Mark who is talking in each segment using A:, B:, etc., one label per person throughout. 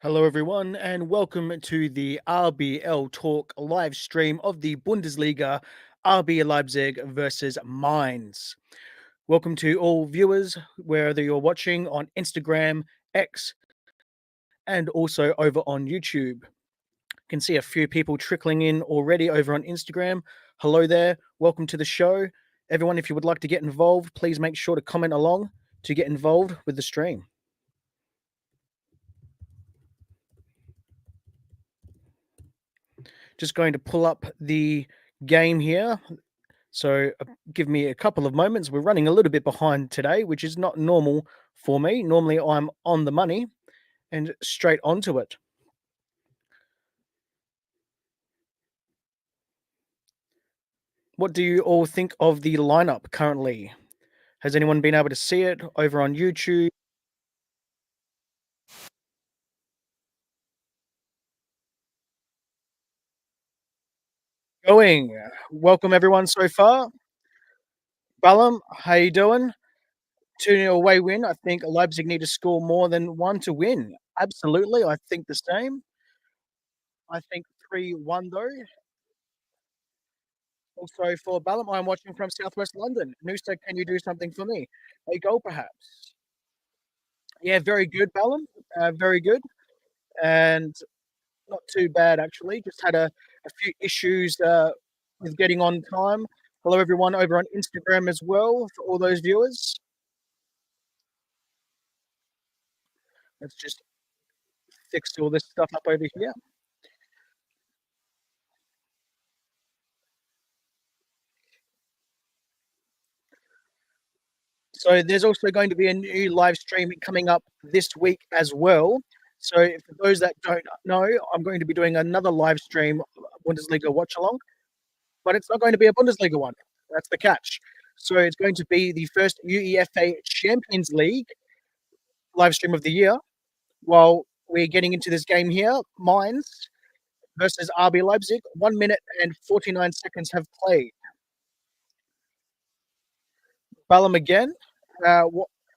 A: Hello, everyone, and welcome to the RBL Talk live stream of the Bundesliga, RB Leipzig versus Mainz. Welcome to all viewers, whether you're watching on Instagram, X, and also over on YouTube. Can see a few people trickling in already over on Instagram. Hello there, welcome to the show. Everyone, if you would like to get involved, please make sure to comment along to get involved with the stream. Just going to pull up the game here. So give me a couple of moments. We're running a little bit behind today, which is not normal for me. Normally I'm on the money and straight onto it. What do you all think of the lineup currently? Has anyone been able to see it over on YouTube? Going. Welcome everyone so far. Ballum, how you doing? 2-0 away win. I think Leipzig need to score more than one to win. Absolutely. I think the same. I think 3-1 though. Also for Ballum, I'm watching from Southwest London. Noosa, can you do something for me? A goal perhaps? Yeah, very good, Ballum. Very good. And not too bad actually. Just had a few issues with getting on time. Hello everyone over on Instagram as well for all those viewers. Let's just fix all this stuff up over here. So there's also going to be a new live stream coming up this week as well. So for those that don't know, I'm going to be doing another live stream Bundesliga watch along, but it's not going to be a Bundesliga one. That's the catch. So it's going to be the first UEFA Champions League live stream of the year. While we're getting into this game here, Mainz versus RB Leipzig. 1 minute and 49 seconds have played. Ballum again.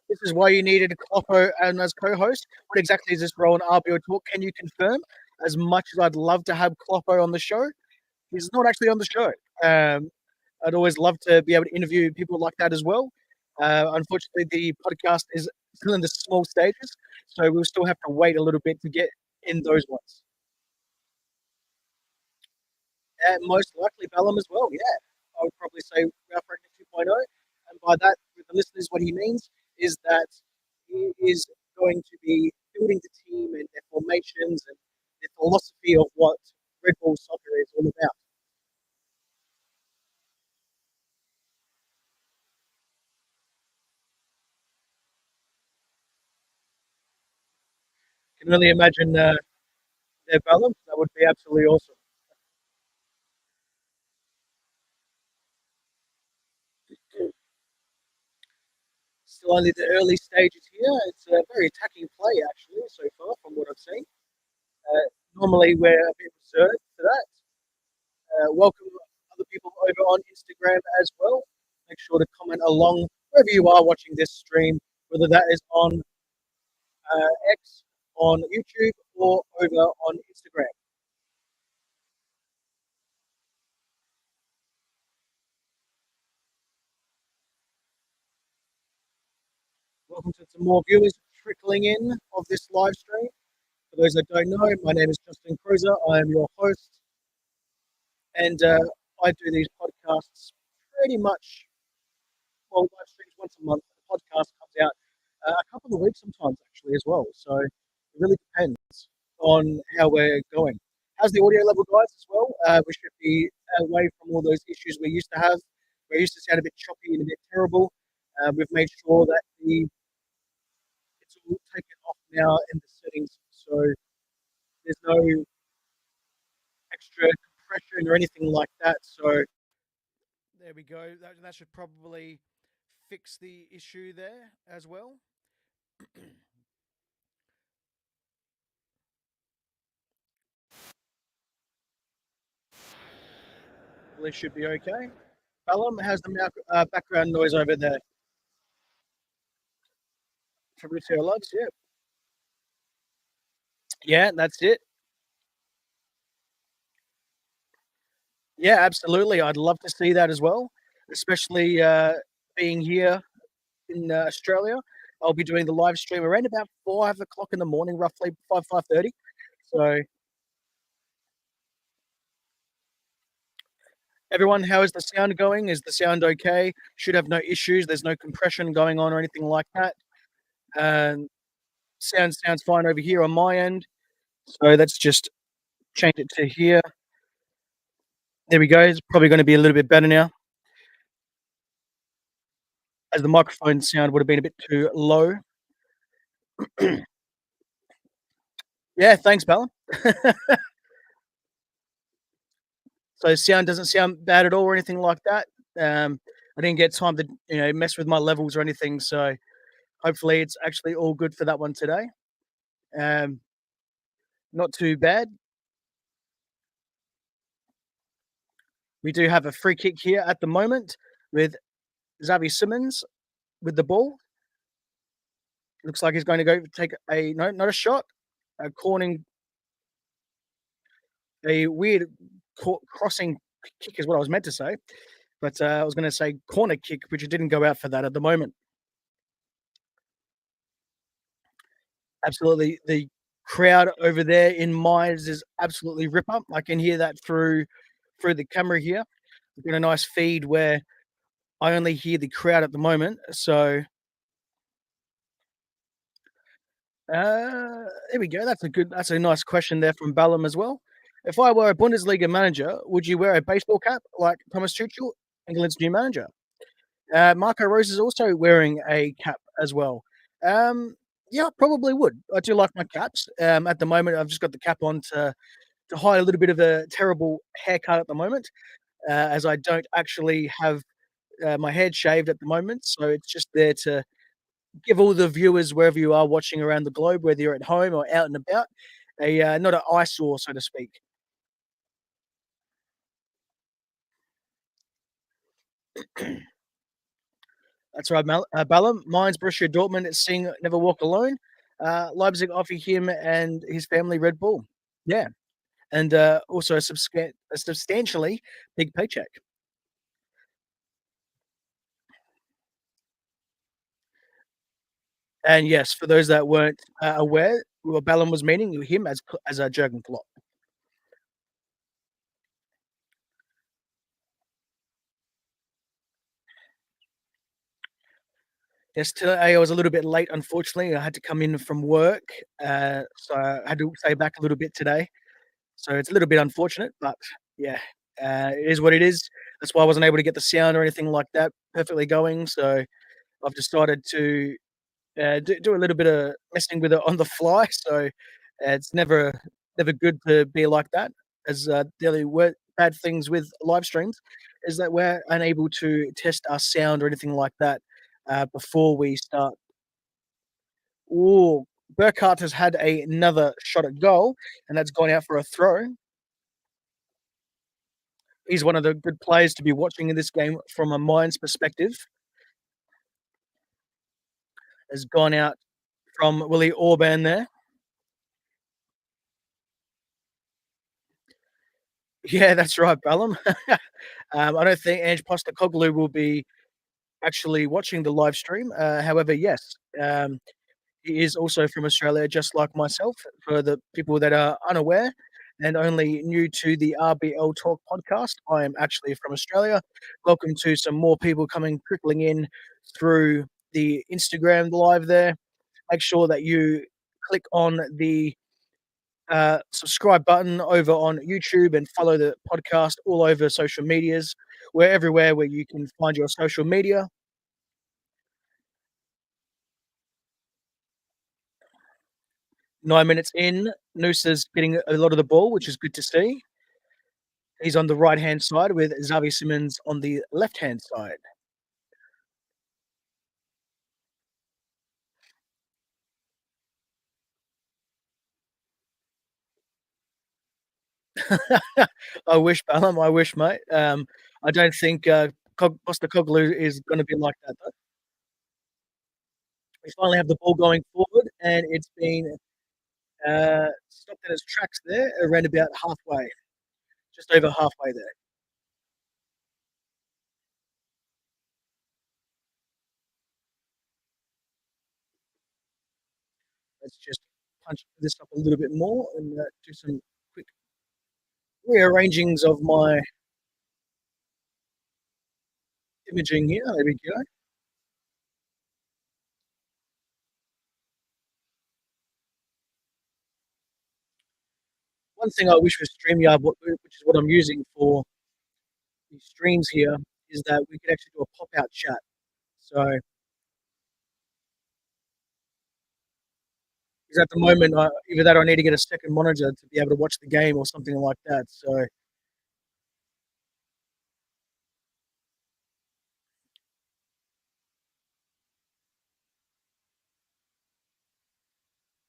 A: This is why you needed Kloppo and as co-host. What exactly is this role in RBO Talk? Can you confirm? As much as I'd love to have Kloppo on the show, he's not actually on the show. I'd always love to be able to interview people like that as well. Unfortunately, the podcast is still in the small stages, so we'll still have to wait a little bit to get in those ones. Most likely Bellum as well, yeah. I would probably say Ralph Ragnick 2.0. And by that, with the listeners, what he means is that he is going to be building the team and their formations and the philosophy of what Red Bull soccer is all about. Can only imagine their Bellum. That would be absolutely awesome. Still only the early stages here. It's a very attacking play, actually, so far, from what I've seen. Normally, we're a bit reserved for that. Welcome other people over on Instagram as well. Make sure to comment along wherever you are watching this stream, whether that is on X, on YouTube, or over on Instagram. Welcome to some more viewers trickling in of this live stream. For those that don't know, my name is Justin Cruiser. I am your host, and I do these podcasts pretty much, well, live streams once a month. The podcast comes out a couple of weeks sometimes, actually, as well. So it really depends on how we're going. How's the audio level, guys, as well? We should be away from all those issues we used to have. We used to sound a bit choppy and a bit terrible. We've made sure that it's all taken off now in the settings, so there's no extra compression or anything like that. So there we go. That should probably fix the issue there as well. Well, it should be okay. Ballum, how's the background noise over there? Fabrizio loves, yeah. Yeah, that's it. Yeah, absolutely. I'd love to see that as well, especially being here in Australia. I'll be doing the live stream around about 5 o'clock in the morning, roughly 5:30. So, everyone, how is the sound going? Is the sound okay? Should have no issues. There's no compression going on or anything like that. Um, sounds fine over here on my end. So let's just change it to here. There we go. It's probably going to be a little bit better now, as the microphone sound would have been a bit too low. Yeah, thanks, Bella. So sound doesn't sound bad at all or anything like that. I didn't get time to mess with my levels or anything, so hopefully it's actually all good for that one today. Um, not too bad. We do have a free kick here at the moment with Xavi Simmons with the ball. Looks like he's going to go take a no, not a shot, a corning, a weird crossing kick is what I was meant to say, but I was going to say corner kick, which it didn't go out for that at the moment. Absolutely, the crowd over there in Mainz is absolutely rip up. I can hear that through the camera here. We've got a nice feed where I only hear the crowd at the moment. So there we go. That's a nice question there from Ballum as well. If I were a Bundesliga manager, would you wear a baseball cap like Thomas Tuchel, England's new manager? Marco Rose is also wearing a cap as well. Yeah, I probably would. I do like my caps. At the moment, I've just got the cap on to hide a little bit of a terrible haircut at the moment, as I don't actually have my head shaved at the moment. So it's just there to give all the viewers, wherever you are watching around the globe, whether you're at home or out and about, a not an eyesore, so to speak. That's right, Ballum. Mine's Borussia Dortmund sing "Never Walk Alone." Leipzig offer him and his family Red Bull. Yeah, and also a substantially big paycheck. And yes, for those that weren't aware, what Ballum was meaning him as a Jurgen Klopp. Yes, today I was a little bit late, unfortunately. I had to come in from work, so I had to stay back a little bit today. So it's a little bit unfortunate, but yeah, it is what it is. That's why I wasn't able to get the sound or anything like that perfectly going. So I've decided to do a little bit of messing with it on the fly. So it's never good to be like that. As daily bad things with live streams is that we're unable to test our sound or anything like that before we start. Ooh, Burkhardt has had another shot at goal, and that's gone out for a throw. He's one of the good players to be watching in this game from a Mainz perspective. Has gone out from Willie Orban there. Yeah, that's right, Ballum. I don't think Ange Postecoglou will be actually watching the live stream. However, yes, he is also from Australia, just like myself. For the people that are unaware and only new to the RBL Talk podcast, I am actually from Australia. Welcome to some more people coming trickling in through the Instagram live there. Make sure that you click on the subscribe button over on YouTube and follow the podcast all over social medias. We're everywhere where you can find your social media. 9 minutes in, Noosa's getting a lot of the ball, which is good to see. He's on the right hand side with Xavi Simmons on the left hand side. I wish, Ballum. I wish, mate. I don't think Postecoglou is going to be like that. Though. We finally have the ball going forward, and it's been Stopped at its tracks there around about halfway, just over halfway there. Let's just punch this up a little bit more and do some quick rearrangings of my imaging here. There we go. One thing I wish with StreamYard, which is what I'm using for the streams here, is that we could actually do a pop-out chat. So, because at the moment, either that or I need to get a second monitor to be able to watch the game or something like that. So,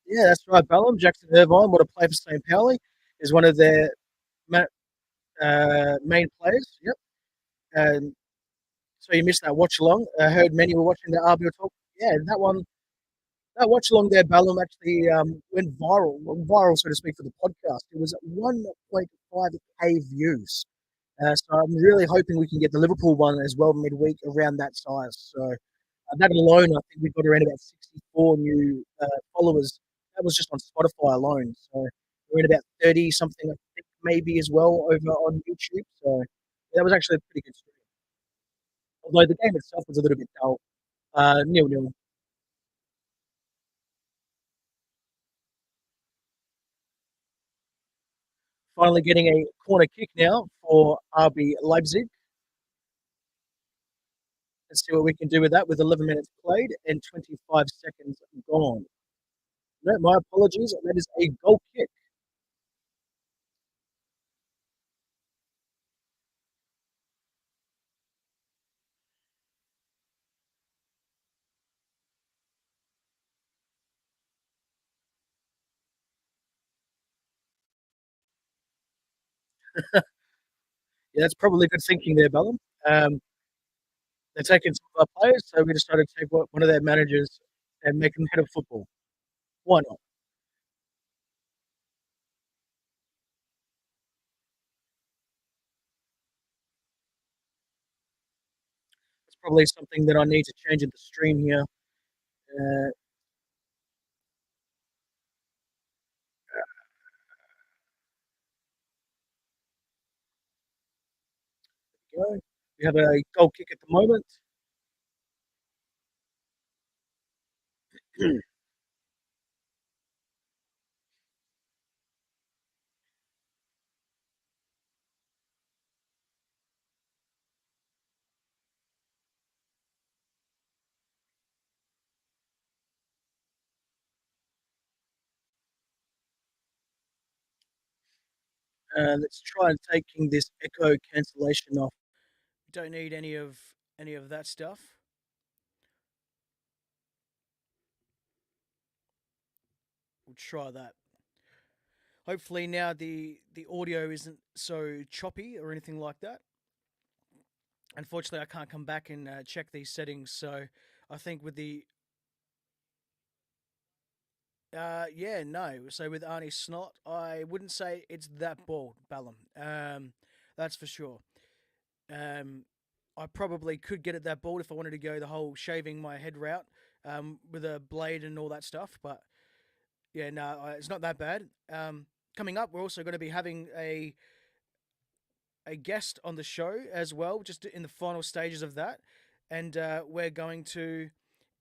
A: yeah, that's right. Ballum, Jackson Irvine, what a play for St. Pauli, is one of their main players. Yep. And so you missed that watch along. I heard many were watching the RBL Talk. Yeah, that one, that watch along there, Ballum actually went viral, so to speak, for the podcast. It was at 1.5K views. So I'm really hoping we can get the Liverpool one as well midweek around that size. So that alone, I think we've got around about 64 new followers. That was just on Spotify alone. So we're at about 30 something, I think, maybe as well over on YouTube. So that was actually a pretty good stream. Although the game itself was a little bit dull. Nil nil. Finally getting a corner kick now for RB Leipzig. Let's see what we can do with that with 11 minutes played and 25 seconds gone. No, my apologies. That is a goal kick. Yeah, that's probably good thinking there, Bellum. Um, they're taking some of our players, so we decided to take one of their managers and make them head of football. Why not? It's probably something that I need to change in the stream here. Uh, go. We have a goal kick at the moment. Let's try and taking this echo cancellation off. We don't need any of that stuff. We'll try that. Hopefully now the audio isn't so choppy or anything like that. Unfortunately, I can't come back and check these settings. So I think with the yeah, no. So with Arnie Snot, I wouldn't say it's that bald, Ballum. That's for sure. Um, I probably could get it that bald if I wanted to go the whole shaving my head route, with a blade and all that stuff. But yeah, no, it's not that bad. Coming up, we're also going to be having a guest on the show as well, just in the final stages of that, and we're going to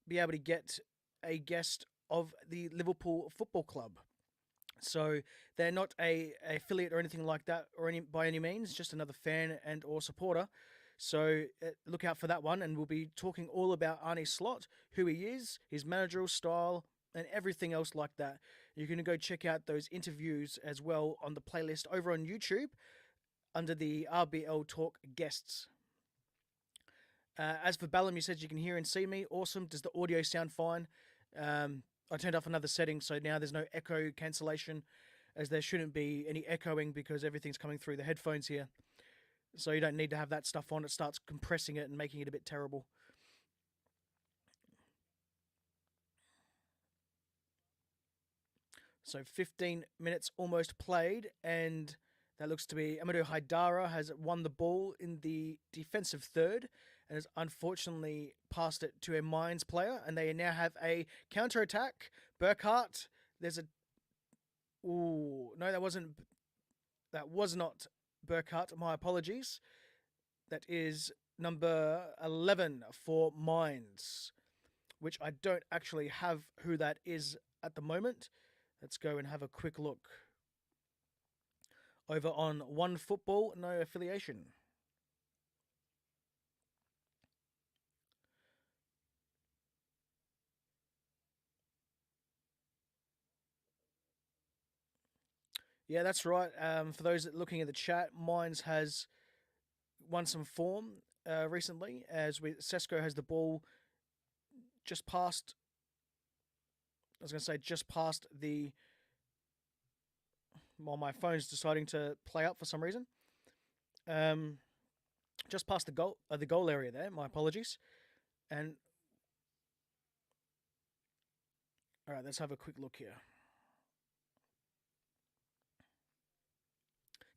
A: be able to get a guest of the Liverpool Football Club. So they're not a affiliate or anything like that, or any by any means, just another fan and or supporter. So look out for that one, and we'll be talking all about Arnie Slot, who he is, his managerial style, and everything else like that. You can go check out those interviews as well on the playlist over on YouTube under the RBL Talk guests. As for Ballum, you said you can hear and see me. Awesome. Does the audio sound fine? I turned off another setting, so now there's no echo cancellation, as there shouldn't be any echoing because everything's coming through the headphones here. So you don't need to have that stuff on. It starts compressing it and making it a bit terrible. So 15 minutes almost played, and that looks to be Amadou Haidara has won the ball in the defensive third and has unfortunately passed it to a Mainz player, and they now have a counter attack. Burkhardt, there's a no, that was not Burkhardt. My apologies. That is number 11 for Mainz, which I don't actually have who that is at the moment. Let's go and have a quick look. Over on One Football, no affiliation. Yeah, that's right. For those looking at the chat, Mainz has won some form recently, as Sesko has the ball just past. I was going to say just past the. Well, my phone's deciding to play up for some reason. Just past the goal area there. My apologies. And all right, let's have a quick look here.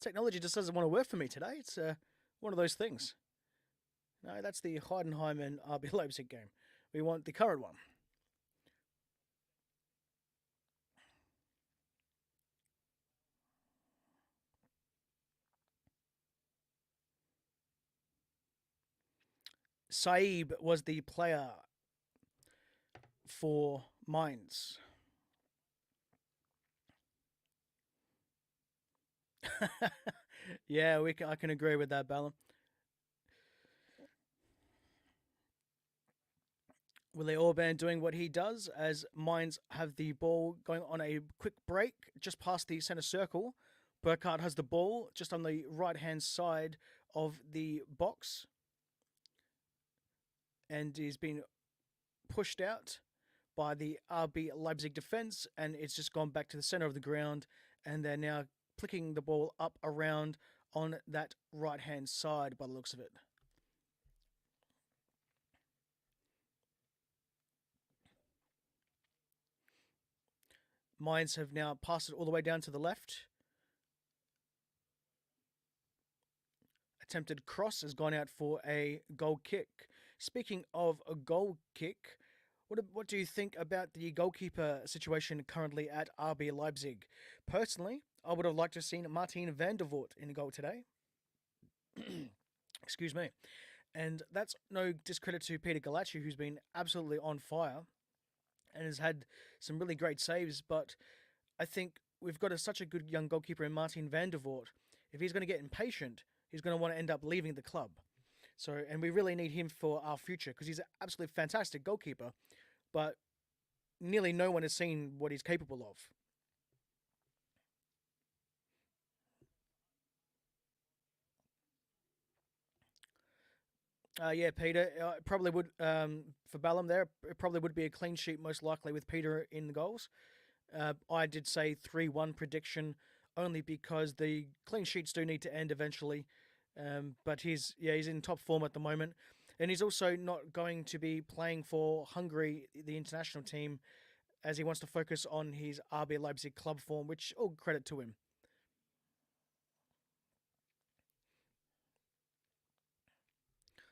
A: Technology just doesn't want to work for me today. It's one of those things. No, that's the Heidenheim and RB Leipzig game. We want the current one. Saib was the player for Mainz. Yeah, I can agree with that, Ballum. Willie Orban doing what he does as Mainz have the ball going on a quick break just past the centre circle. Burkhardt has the ball just on the right hand side of the box, and he's been pushed out by the RB Leipzig defence, and it's just gone back to the centre of the ground, and they're now flicking the ball up around on that right hand side by the looks of it. Mainz have now passed it all the way down to the left. Attempted cross has gone out for a goal kick. Speaking of a goal kick, what do you think about the goalkeeper situation currently at RB Leipzig? Personally, I would have liked to have seen Martin van der Voort in goal today. Excuse me. And that's no discredit to Peter Galacci, who's been absolutely on fire and has had some really great saves. But I think we've got such a good young goalkeeper in Martin van der Voort. If he's going to get impatient, he's going to want to end up leaving the club. So, and we really need him for our future because he's an absolutely fantastic goalkeeper, but nearly no one has seen what he's capable of. Yeah, Peter. Probably would for Ballum there. It probably would be a clean sheet most likely with Peter in the goals. I did say 3-1 prediction only because the clean sheets do need to end eventually. But he's in top form at the moment, and he's also not going to be playing for Hungary, the international team, as he wants to focus on his RB Leipzig club form, which all credit to him.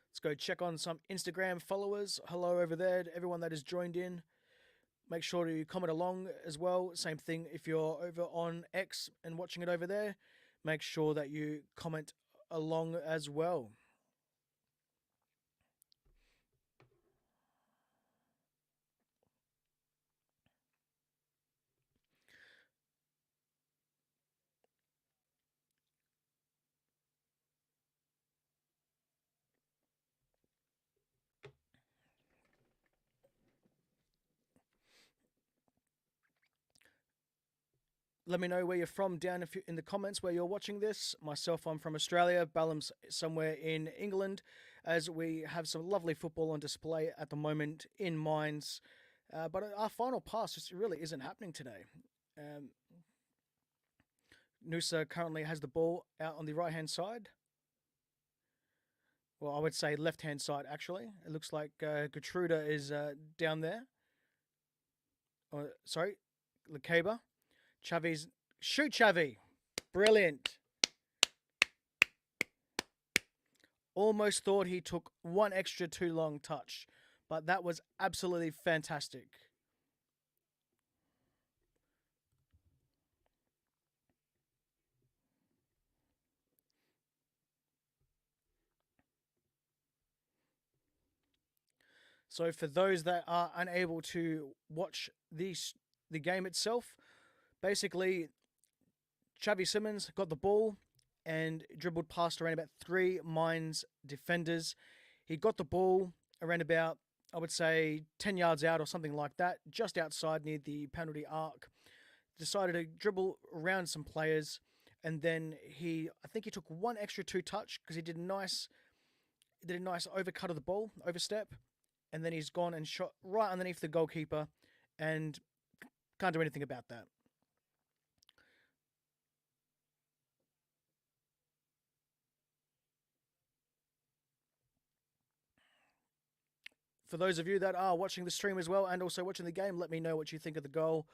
A: Let's go check on some Instagram followers. Hello over there to everyone that has joined in. Make sure to comment along as well. Same thing if you're over on X and watching it over there. Make sure that you comment along as well. Let me know where you're from down in the comments where you're watching this. Myself, I'm from Australia. Ballum's somewhere in England, as we have some lovely football on display at the moment in Mainz. But our final pass just really isn't happening today. Nusa currently has the ball out on the right-hand side. Well, I would say left-hand side, actually. It looks like Gertruda is down there. Sorry, Lekeba. Xavi's shoot, Xavi. Brilliant. Almost thought he took one extra too long touch, but that was absolutely fantastic. So for those that are unable to watch the game itself, basically Xavi Simons got the ball and dribbled past around about three Mainz defenders. He got the ball around about, I would say, 10 yards out or something like that, just outside near the penalty arc. Decided to dribble around some players, and then I think he took one extra two touch because he did a nice overcut of the ball, overstep, and then he's gone and shot right underneath the goalkeeper, and can't do anything about that. For those of you that are watching the stream as well and also watching the game, let me know what you think of the goal.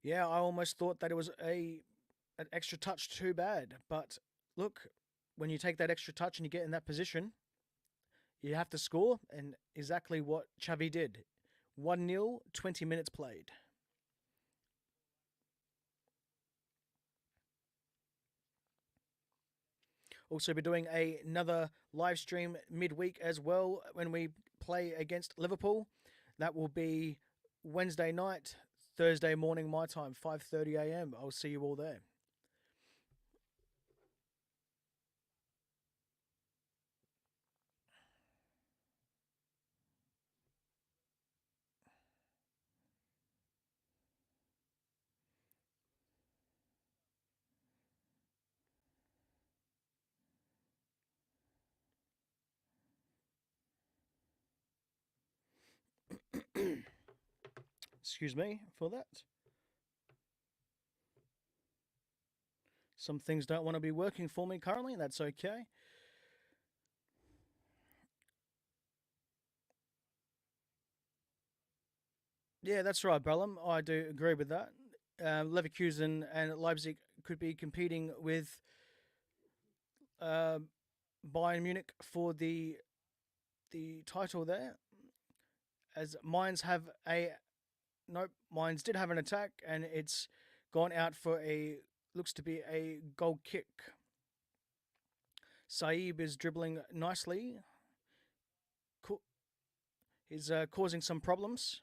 A: Yeah, I almost thought that it was an extra touch too bad, but look, when you take that extra touch and you get in that position, you have to score, and exactly what Xavi did. 1-0, 20 minutes played. Also, be doing another live stream midweek as well when we play against Liverpool. That will be Wednesday night, Thursday morning my time, 5:30 a.m. I'll see you all there. Excuse me for that. Some things don't want to be working for me currently, and that's okay. Yeah, that's right, Bellum. I do agree with that. Leverkusen and Leipzig could be competing with uh, Bayern Munich for the title there, as Mainz have a nope. Mainz did have an attack, and it's gone out for a looks to be a goal kick. Saib is dribbling nicely. He's causing some problems.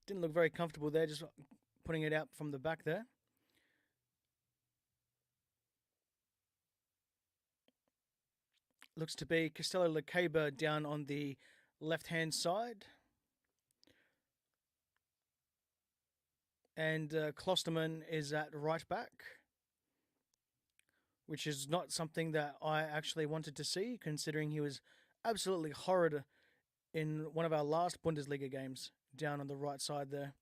A: Didn't look very comfortable there, just putting it out from the back there. Looks to be Castello Lacaba down on the left hand side. And Klosterman is at right back, which is not something that I actually wanted to see, considering he was absolutely horrid in one of our last Bundesliga games down on the right side there.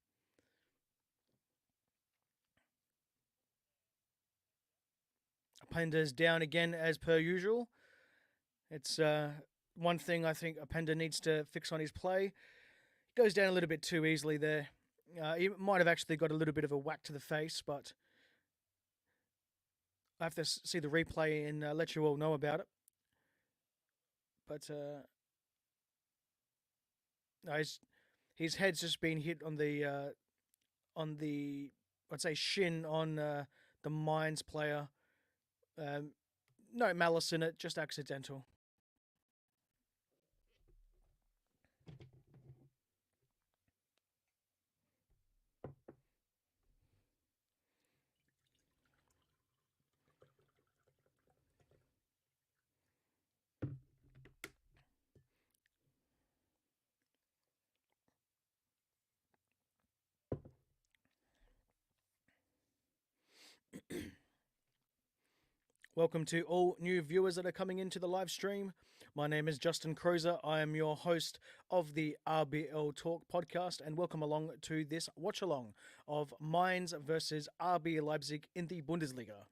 A: Apenda's down again as per usual. It's one thing I think Apenda needs to fix on his play. He goes down a little bit too easily there. He might have actually got a little bit of a whack to the face, but I have to see the replay and let you all know about it. But no, his head's just been hit on the I'd say shin on the Mainz player. Um, no malice in it, just accidental. Welcome to all new viewers that are coming into the live stream. My name is Justin Crozer. I am your host of the RBL Talk podcast, and welcome along to this watch along of Mainz versus RB Leipzig in the Bundesliga.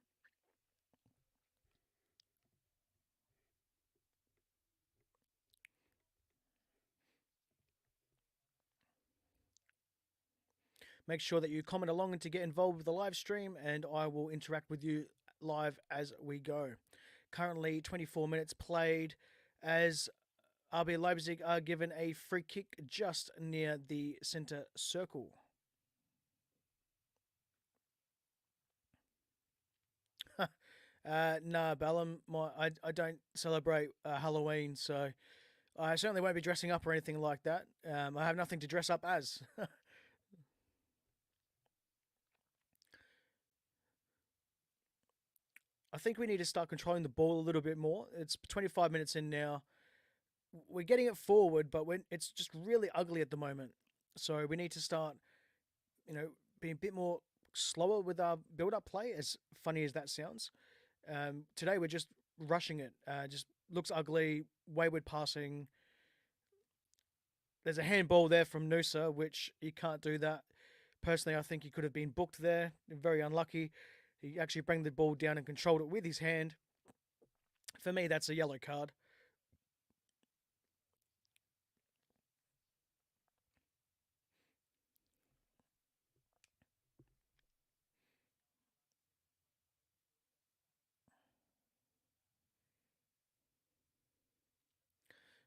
A: Make sure that you comment along and to get involved with the live stream, and I will interact with you live as we go. Currently, 24 minutes played as RB Leipzig are given a free kick just near the centre circle. Nah, Ballum, I don't celebrate Halloween, so I certainly won't be dressing up or anything like that. I have nothing to dress up as. I think we need to start controlling the ball a little bit more. It's 25 minutes in now. We're getting it forward, but it's just really ugly at the moment. So we need to start, being a bit more slower with our build-up play, as funny as that sounds. Today we're just rushing it. Just looks ugly, wayward passing. There's a handball there from Nusa, which he can't do that. Personally, I think he could have been booked there. Very unlucky. He actually brought the ball down and controlled it with his hand. For me, that's a yellow card.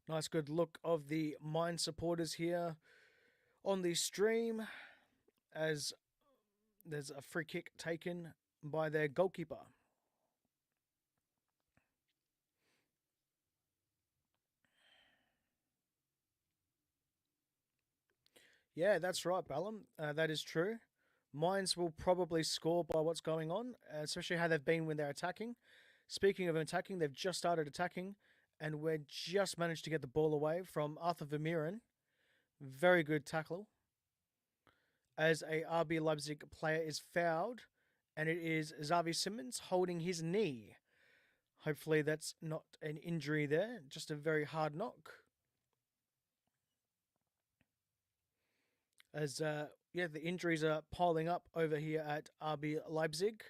A: Nice good look of the Mainz supporters here on the stream as there's a free kick taken by their goalkeeper. Yeah, that's right, Ballum. That is true. Mainz will probably score by what's going on, especially how they've been when they're attacking. Speaking of attacking, they've just started attacking, and we're just managed to get the ball away from Arthur Vermeeren. Very good tackle. As a RB Leipzig player is fouled, and it is Xavi Simmons holding his knee. Hopefully that's not an injury there, just a very hard knock. As the injuries are piling up over here at RB Leipzig.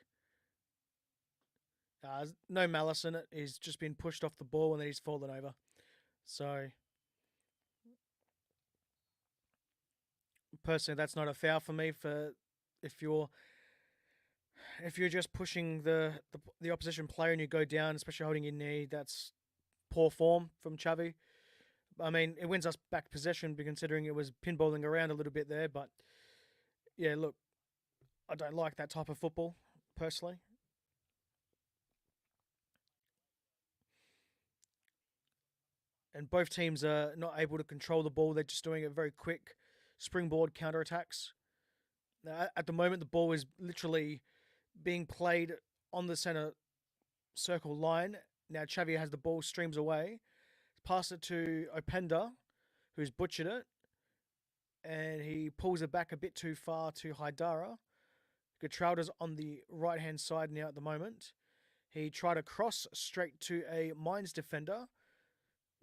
A: No malice in it. He's just been pushed off the ball and then he's fallen over. So personally, that's not a foul for me. For if you're just pushing the opposition player and you go down, especially holding your knee, that's poor form from Xavi. I mean, it wins us back possession, considering it was pinballing around a little bit there. But yeah, look, I don't like that type of football personally. And both teams are not able to control the ball. They're just doing it very quick springboard counter attacks. At the moment, the ball is literally being played on the center circle line. Now Xavi has the ball, streams away, pass it to Openda, who's butchered it, and he pulls it back a bit too far to Haidara. Getrauda's on the right hand side now at the moment. He tried to cross straight to a Mainz defender.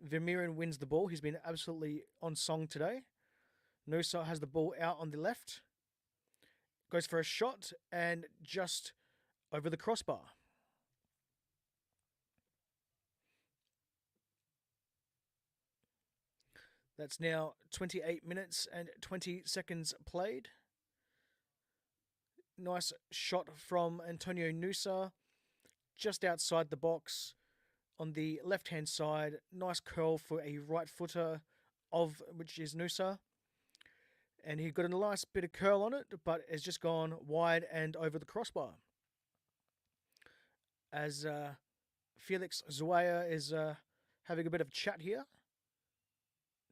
A: Vermeeren wins the ball. He's been absolutely on song today. Nusa has the ball out on the left. Goes for a shot and just over the crossbar. That's now 28 minutes and 20 seconds played. Nice shot from Antonio Nusa just outside the box on the left-hand side. Nice curl for a right footer, of which is Nusa. And he got a nice bit of curl on it, but has just gone wide and over the crossbar. As Felix Zuaya is having a bit of chat here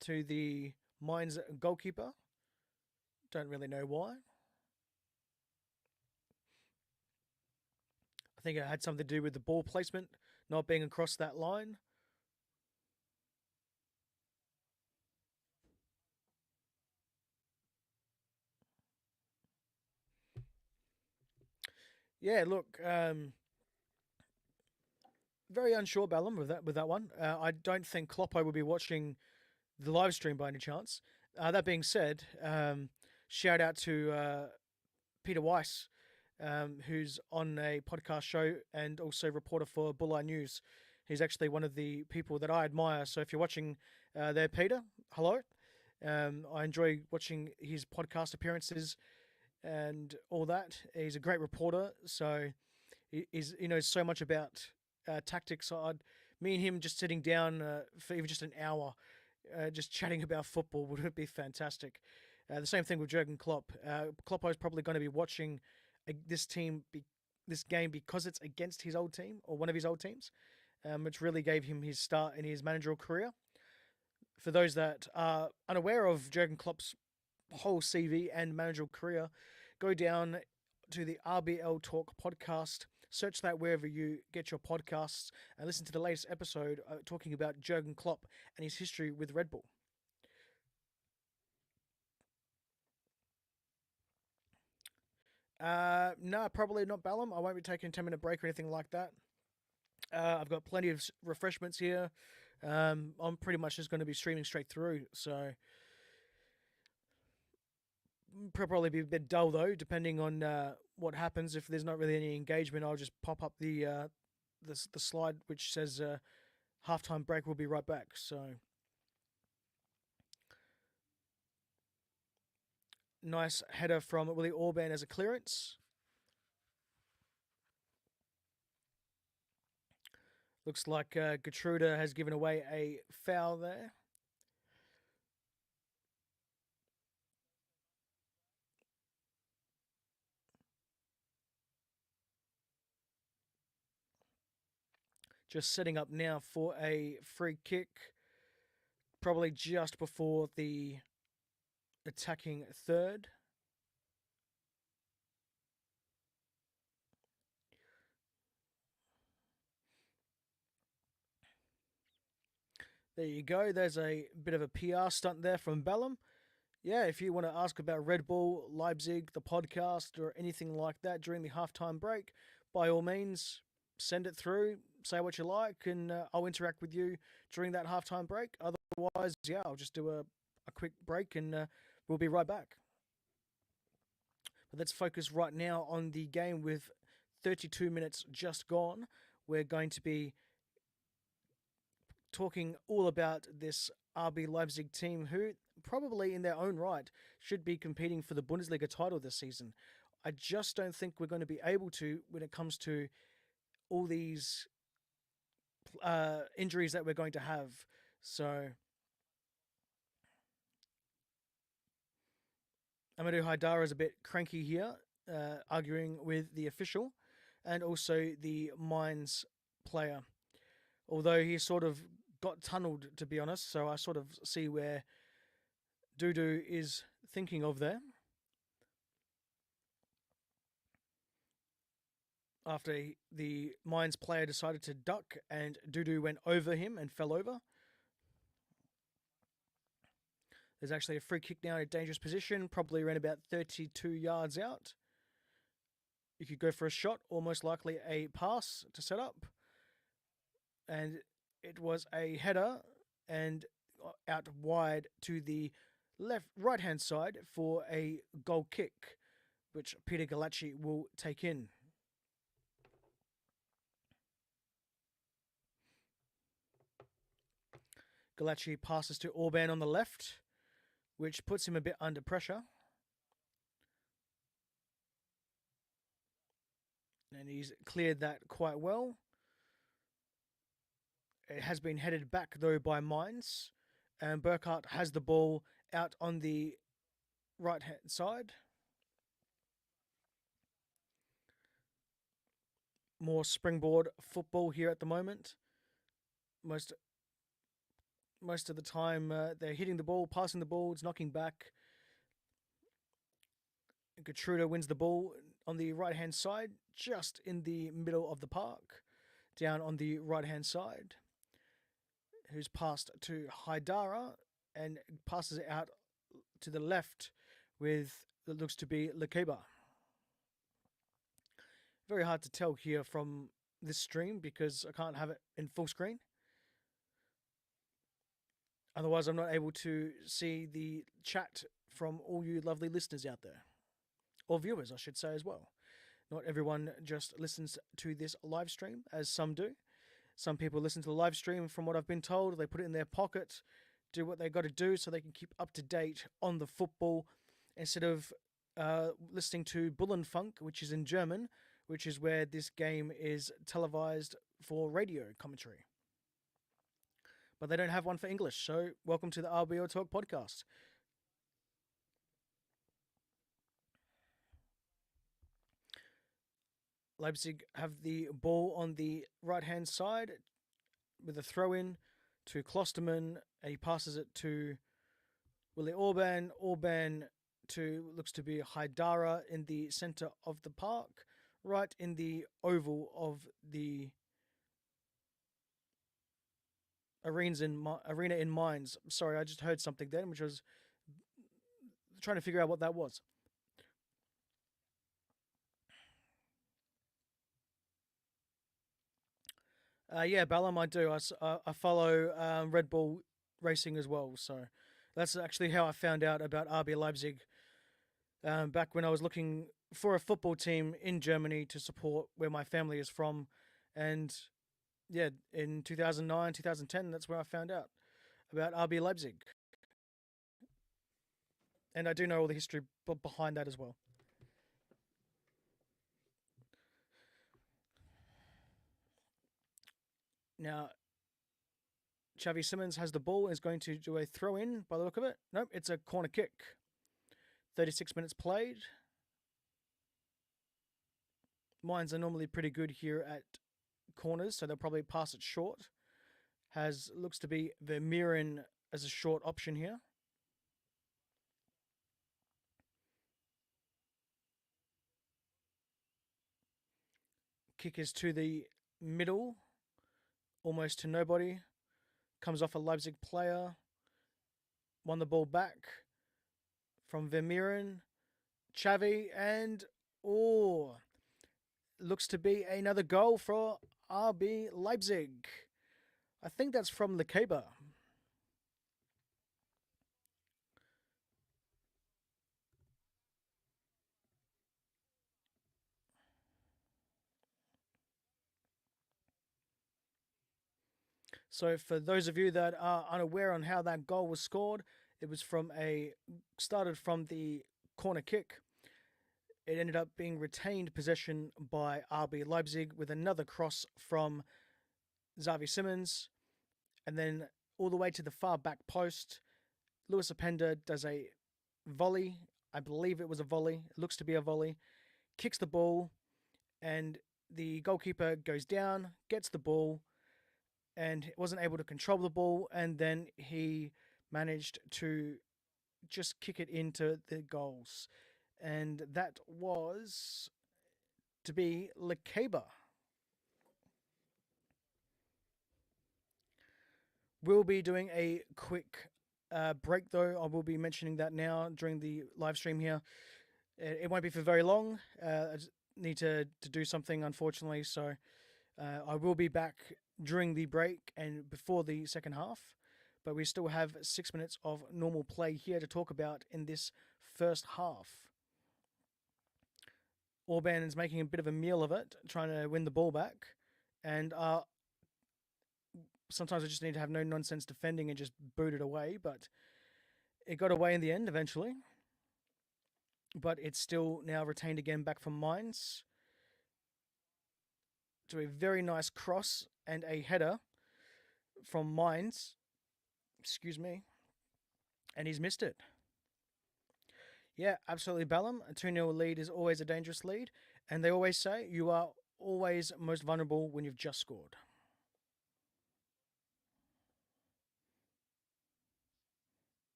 A: to the Mainz goalkeeper. Don't really know why. I think it had something to do with the ball placement not being across that line. Yeah, look, very unsure, Ballum, with that one. I don't think Kloppo will be watching the live stream by any chance. That being said, shout out to Peter Weiss, who's on a podcast show and also reporter for Bulleye News. He's actually one of the people that I admire. So if you're watching there, Peter, hello. I enjoy watching his podcast appearances. and all that. He's a great reporter, so he knows so much about tactics. Me and him just sitting down for even just an hour, just chatting about football would be fantastic. The same thing with Jurgen Klopp. Kloppo is probably going to be watching this this game because it's against his old team or one of his old teams, which really gave him his start in his managerial career. For those that are unaware of Jurgen Klopp's whole CV and managerial career, go down to the RBL Talk podcast, search that wherever you get your podcasts, and listen to the latest episode talking about Jurgen Klopp and his history with Red Bull. No, probably not Ballum. I won't be taking a 10-minute break or anything like that. I've got plenty of refreshments here. I'm pretty much just going to be streaming straight through, so probably be a bit dull though, depending on what happens. If there's not really any engagement, I'll just pop up the slide which says halftime break. We'll be right back. So nice header from Willie Orban as a clearance. Looks like Gertruda has given away a foul there. Just setting up now for a free kick, probably just before the attacking third. There you go. There's a bit of a PR stunt there from Bellum. Yeah, if you want to ask about Red Bull, Leipzig, the podcast, or anything like that during the halftime break, by all means, send it through, say what you like, and I'll interact with you during that halftime break. Otherwise, yeah, I'll just do a quick break and we'll be right back. But let's focus right now on the game with 32 minutes just gone. We're going to be talking all about this RB Leipzig team who probably in their own right should be competing for the Bundesliga title this season. I just don't think we're going to be able to when it comes to all these injuries that we're going to have. So Amadou Haidara is a bit cranky here, arguing with the official and also the Mainz player. Although he sort of got tunnelled, to be honest, so I sort of see where Dudu is thinking of there. After the Mainz player decided to duck and Dudu went over him and fell over. There's actually a free kick now in a dangerous position, probably around about 32 yards out. You could go for a shot or most likely a pass to set up. And it was a header and out wide to the right hand side for a goal kick, which Peter Galacci will take in. Galacci passes to Orban on the left, which puts him a bit under pressure. And he's cleared that quite well. It has been headed back, though, by Mainz. And Burkhardt has the ball out on the right-hand side. More springboard football here at the moment. Most of the time, they're hitting the ball, passing the ball, it's knocking back. Gertruda wins the ball on the right-hand side, just in the middle of the park, down on the right-hand side. Who's passed to Haidara and passes it out to the left with it looks to be Lekeba. Very hard to tell here from this stream because I can't have it in full screen. Otherwise, I'm not able to see the chat from all you lovely listeners out there. Or viewers, I should say, as well. Not everyone just listens to this live stream, as some do. Some people listen to the live stream, from what I've been told. They put it in their pocket, do what they got to do so they can keep up to date on the football instead of listening to Bullenfunk, which is in German, which is where this game is televised for radio commentary. But they don't have one for English, so welcome to the RBL Talk podcast. Leipzig have the ball on the right-hand side with a throw-in to Klosterman, and he passes it to Willie Orban. Orban looks to be Haidara in the centre of the park, right in the oval of the arena in Mainz. Sorry, I just heard something then, which was trying to figure out what that was. Yeah, Balam, I do. I follow Red Bull Racing as well, so that's actually how I found out about RB Leipzig back when I was looking for a football team in Germany to support where my family is from. And yeah, in 2009, 2010, that's where I found out about RB Leipzig. And I do know all the history behind that as well. Now, Xavi Simons has the ball and is going to do a throw in by the look of it. Nope, it's a corner kick. 36 minutes played. Mainz are normally pretty good here at corners, so they'll probably pass it short. Looks to be Vermeeren as a short option here. Kick is to the middle, almost to nobody. Comes off a Leipzig player. Won the ball back from Vermeeren. Xavi, and looks to be another goal for RB Leipzig. I think that's from Lekeba. So for those of you that are unaware on how that goal was scored, it was started from the corner kick. It ended up being retained possession by RB Leipzig with another cross from Xavi Simons, and then all the way to the far back post. Luis Openda does a volley. I believe it was a volley. It looks to be a volley. Kicks the ball, and the goalkeeper goes down, gets the ball, and wasn't able to control the ball, and then he managed to just kick it into the goals. And that was to be Lekeba. We'll be doing a quick break, though. I will be mentioning that now during the live stream here. It won't be for very long. I just need to do something, unfortunately, so I will be back during the break and before the second half, but we still have 6 minutes of normal play here to talk about in this first half. Orban is making a bit of a meal of it, trying to win the ball back, and sometimes I just need to have no nonsense defending and just boot it away, but it got away in the end eventually. But it's still now retained again back from Mainz. To a very nice cross and a header from Mainz. Excuse me. And he's missed it. Yeah, absolutely, Ballum. A 2-0 lead is always a dangerous lead. And they always say you are always most vulnerable when you've just scored.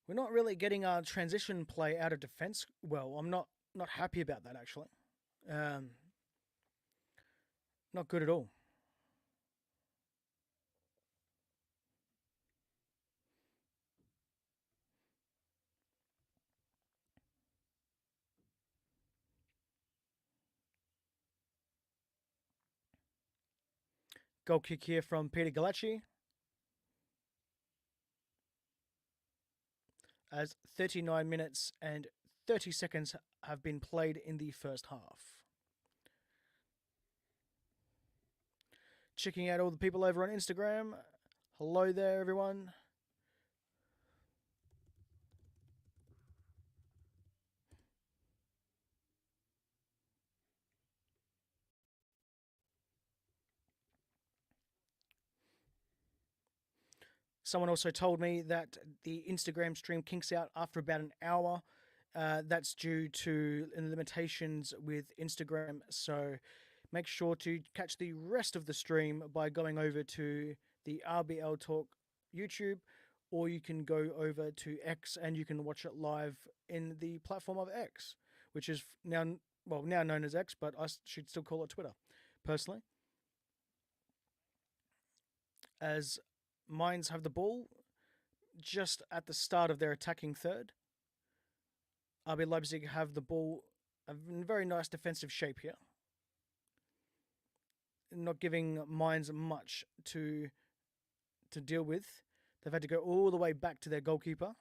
A: We're not really getting our transition play out of defence well. I'm not happy about that, actually. Not good at all. Goal kick here from Peter Galacci. As 39 minutes and 30 seconds have been played in the first half. checking out all the people over on Instagram. Hello there, everyone. Someone also told me that the Instagram stream kinks out after about an hour. That's due to limitations with Instagram. So make sure to catch the rest of the stream by going over to the RBL Talk YouTube, or you can go over to X and you can watch it live in the platform of X, which is now known as X, but I should still call it Twitter, personally. As Mainz have the ball just at the start of their attacking third. RB Leipzig have the ball in very nice defensive shape here. Not giving Mainz much to deal with. They've had to go all the way back to their goalkeeper.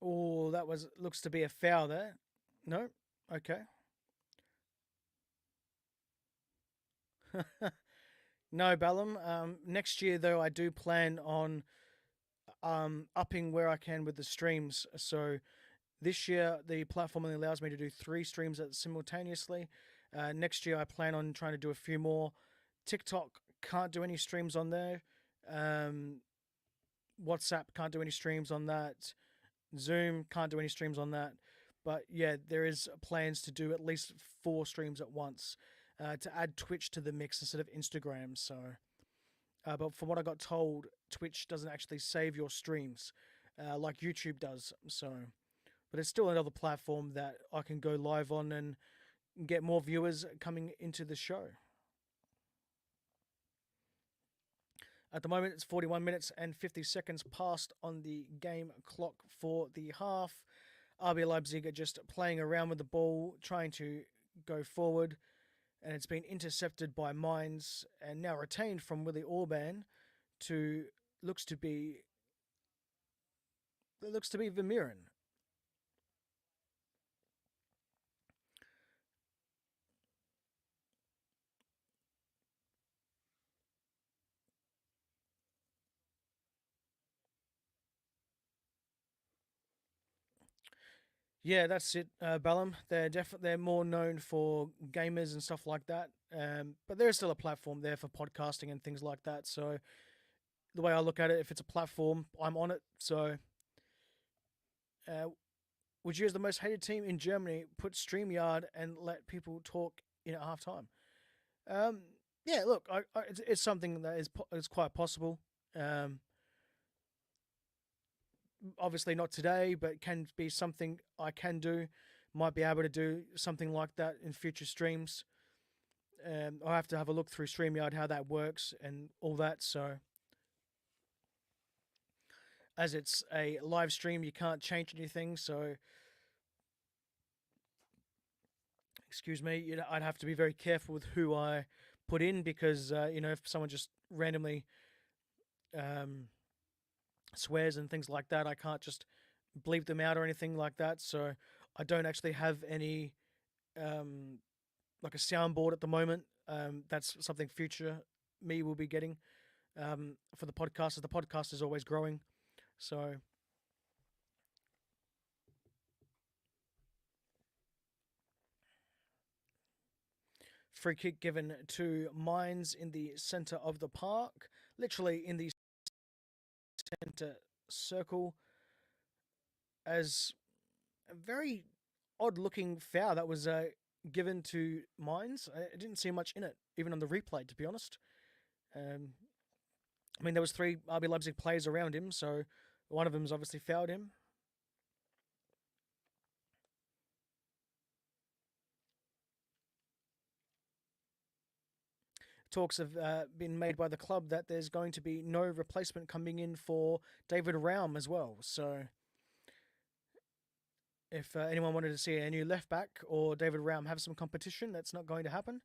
A: Oh, that looks to be a foul there. No? Okay. No, Ballum. Next year, though, I do plan on upping where I can with the streams. So this year, the platform only allows me to do 3 streams simultaneously. Next year, I plan on trying to do a few more. TikTok can't do any streams on there. WhatsApp can't do any streams on that. Zoom can't do any streams on that. But yeah, there is plans to do at least 4 streams at once to add Twitch to the mix instead of Instagram. So, but from what I got told, Twitch doesn't actually save your streams like YouTube does. So, but it's still another platform that I can go live on and get more viewers coming into the show. At the moment, it's 41 minutes and 50 seconds past on the game clock for the half. RB Leipzig are just playing around with the ball, trying to go forward, and it's been intercepted by Mainz and now retained from Willie Orban to looks to be Vermeeren. Yeah, that's it, Ballum. They're more known for gamers and stuff like that. But there's still a platform there for podcasting and things like that. So the way I look at it, if it's a platform, I'm on it. So would you, as the most hated team in Germany, put StreamYard and let people talk in at halftime? Um, yeah, look, it's something that is quite possible. Obviously not today, but can be something I can do. Might be able to do something like that in future streams. I'll have to have a look through StreamYard how that works and all that. So, as it's a live stream, you can't change anything. So, excuse me, I'd have to be very careful with who I put in because if someone just randomly swears and things like that, I can't just bleep them out or anything like that. So I don't actually have any like a soundboard at the moment. That's something future me will be getting for the podcast. As the podcast is always growing, so. Free kick given to Mainz in the centre of the park, literally in the centre circle, as a very odd looking foul that was given to Mainz. I didn't see much in it, even on the replay, to be honest. I mean, there was 3 RB Leipzig players around him, so one of them's obviously fouled him. Talks have been made by the club that there's going to be no replacement coming in for David Raum as well. So if anyone wanted to see a new left back or David Raum have some competition, that's not going to happen.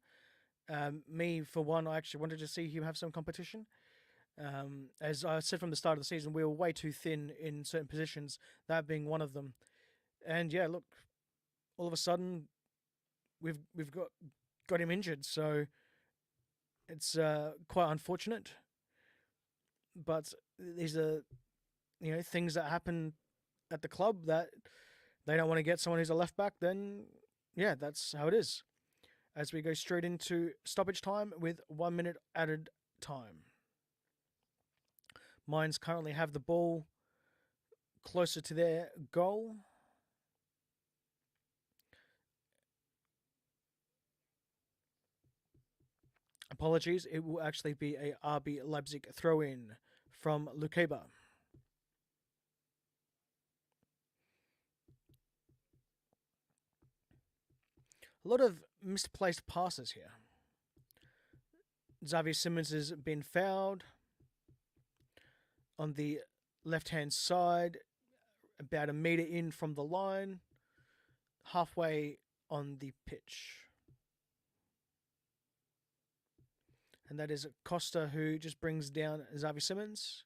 A: Me, for one, I actually wanted to see him have some competition.
B: As I said from the start of the season, we were way too thin in certain positions, that being one of them. And yeah, look, all of a sudden we've got him injured, so it's quite unfortunate. But these are things that happen at the club that they don't want to get someone who's a left back. Then yeah, that's how it is. As we go straight into stoppage time with 1 minute added time. Mainz currently have the ball closer to their goal. Apologies, it will actually be a RB Leipzig throw in from Lukeba. A lot of misplaced passes here. Xavier Simmons has been fouled on the left hand side, about a metre in from the line, halfway on the pitch. And that is Costa, who just brings down Xavier Simmons.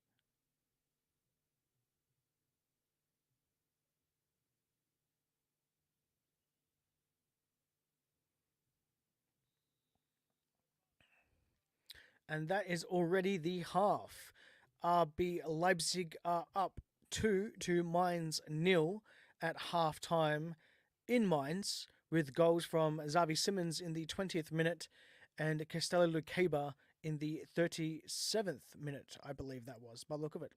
B: And that is already the half. RB Leipzig are up 2 to Mainz 0 at half time in Mainz, with goals from Xavi Simmons in the 20th minute and Castello Lucaba in the 37th minute, I believe that was, by the look of it.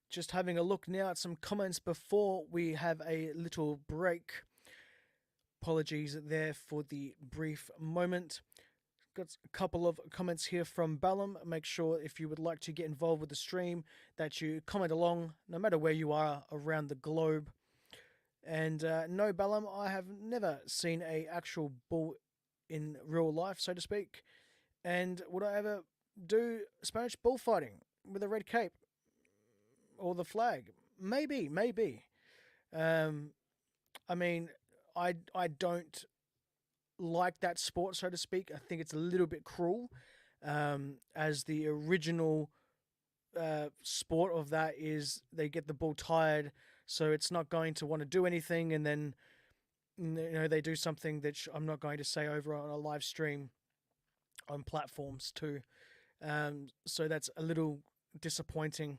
B: Just having a look now at some comments before we have a little break. Apologies there for the brief moment. Got a couple of comments here from Ballum. Make sure if you would like to get involved with the stream that you comment along, no matter where you are around the globe. And no, Ballum, I have never seen a actual bull in real life, so to speak. And would I ever do Spanish bullfighting with a red cape or the flag? Maybe, maybe. I mean, I don't like that sport, so to speak. I think it's a little bit cruel, as the original sport of that is they get the bull tired, so it's not going to want to do anything, and then they do something that I'm not going to say over on a live stream on platforms too. So that's a little disappointing.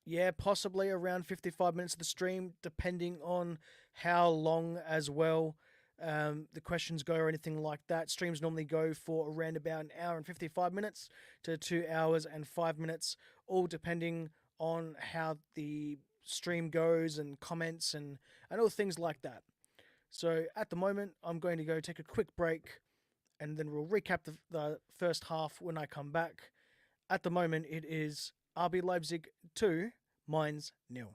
B: Yeah, possibly around 55 minutes of the stream, depending on how long as well the questions go or anything like that. Streams normally go for around about an hour and 55 minutes to 2 hours and 5 minutes, all depending on how the stream goes and comments and all things like that. So at the moment, I'm going to go take a quick break and then we'll recap the first half when I come back. At the moment, it is RB Leipzig 2, Mainz 0.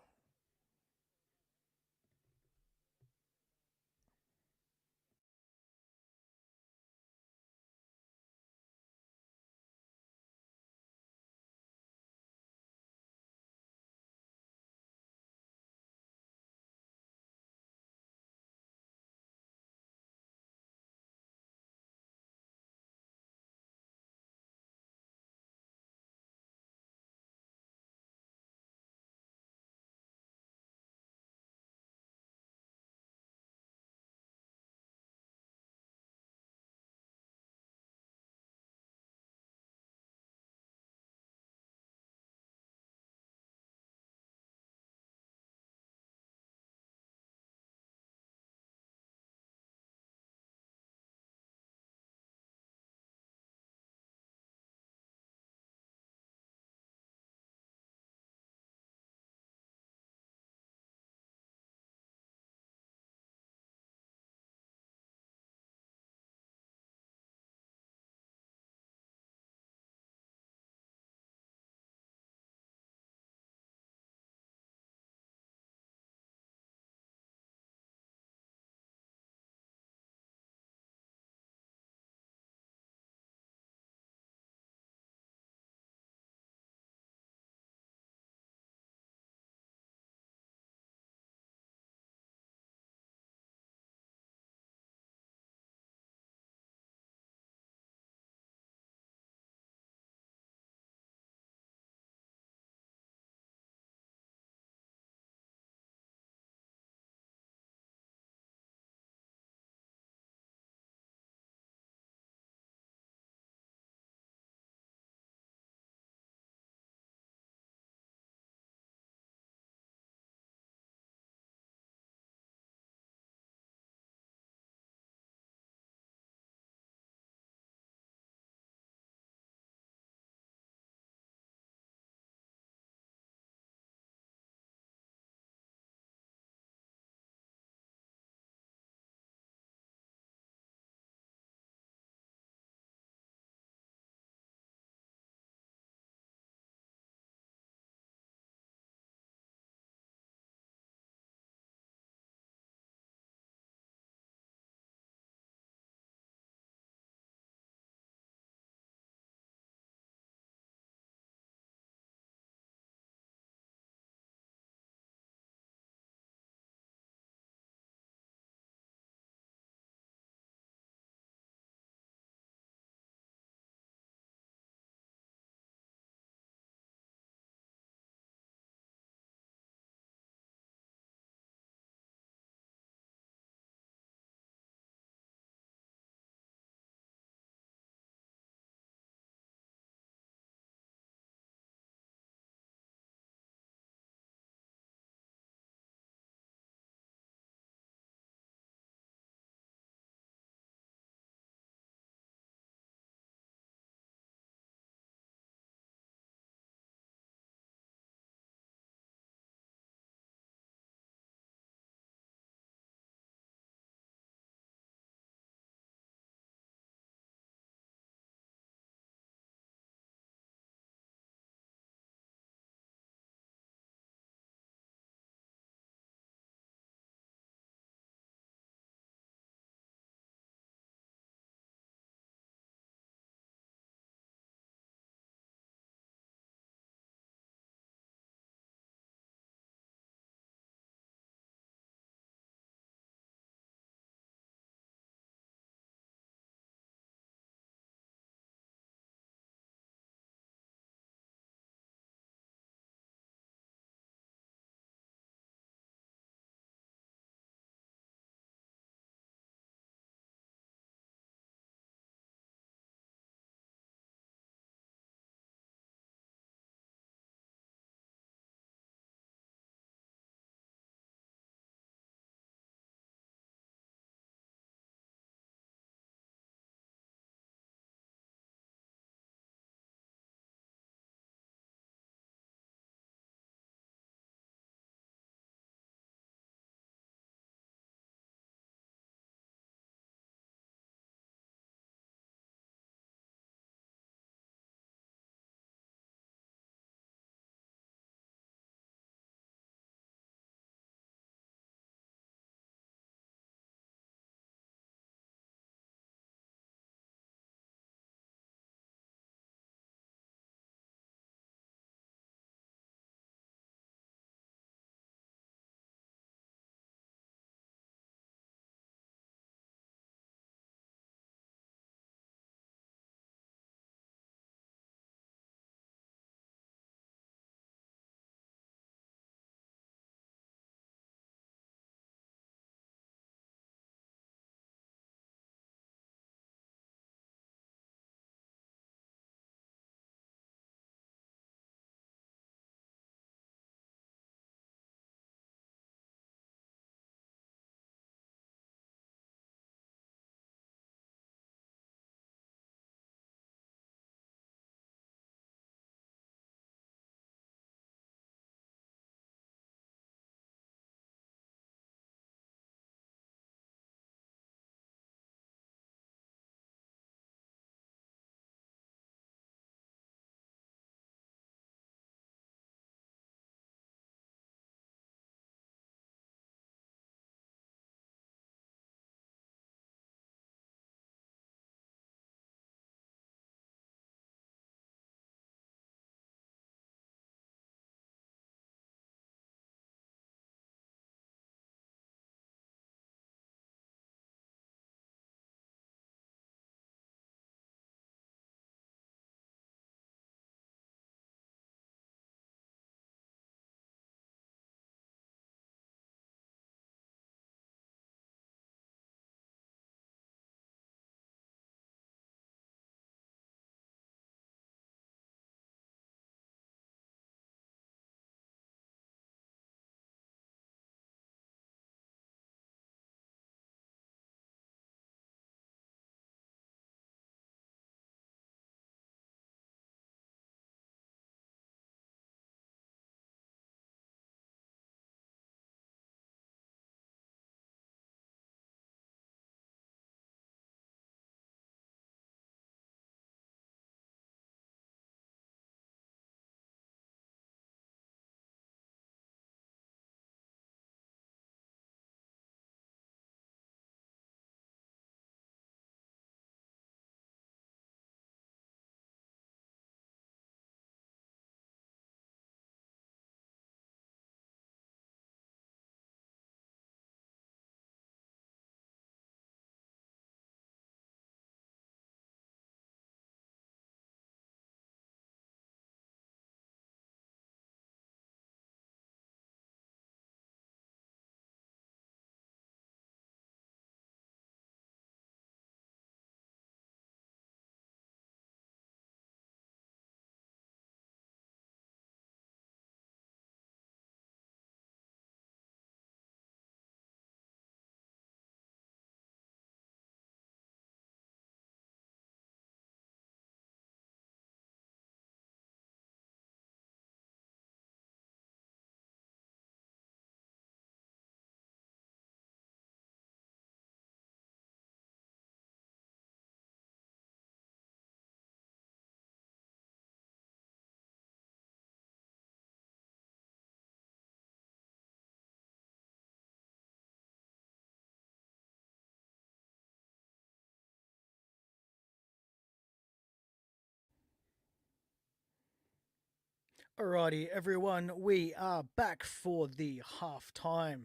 B: Alrighty, everyone, we are back for the halftime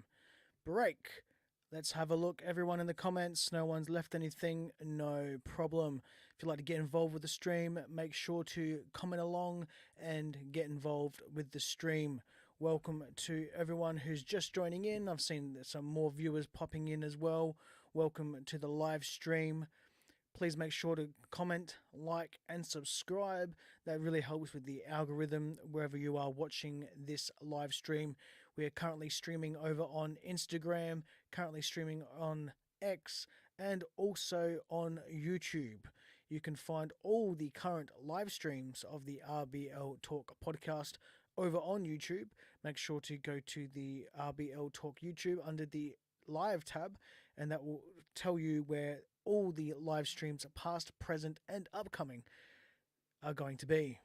B: break. Let's have a look, everyone, in the comments. No one's left anything, no problem. If you'd like to get involved with the stream, make sure to comment along and get involved with the stream. Welcome to everyone who's just joining in. I've seen some more viewers popping in as well. Welcome to the live stream. Please make sure to comment, like, and subscribe. That really helps with the algorithm wherever you are watching this live stream. We are currently streaming over on Instagram, currently streaming on X, and also on YouTube. You can find all the current live streams of the RBL Talk podcast over on YouTube. Make sure to go to the RBL Talk YouTube under the live tab, and that will tell you where all the live streams, past, present, and upcoming, are going to be.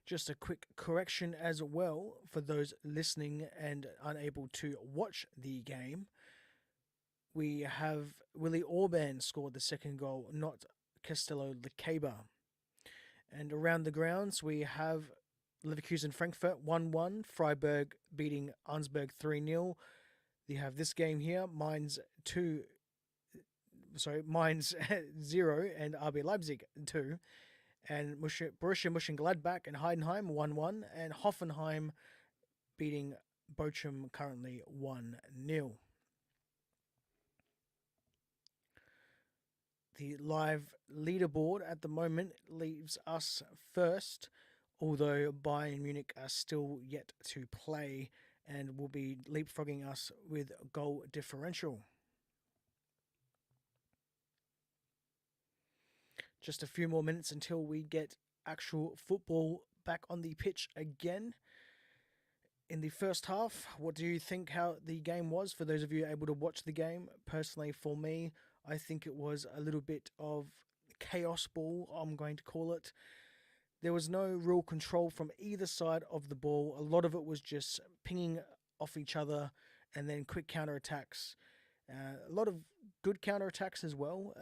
B: Just a quick correction as well for those listening and unable to watch the game. We have Willie Orban scored the second goal, not Castello Lekeba. And around the grounds, we have Leverkusen Frankfurt 1-1, Freiburg beating Arnsberg 3-0. You have this game here, Mainz 0 and RB Leipzig 2, and Borussia Mönchengladbach and Heidenheim 1-1, and Hoffenheim beating Bochum currently 1-0. The live leaderboard at the moment leaves us first, although Bayern Munich are still yet to play and will be leapfrogging us with goal differential. Just a few more minutes until we get actual football back on the pitch again. In the first half, what do you think how the game was for those of you able to watch the game? Personally, for me, I think it was a little bit of chaos ball, I'm going to call it. There was no real control from either side of the ball. A lot of it was just pinging off each other and then quick counterattacks. A lot of good counterattacks as well.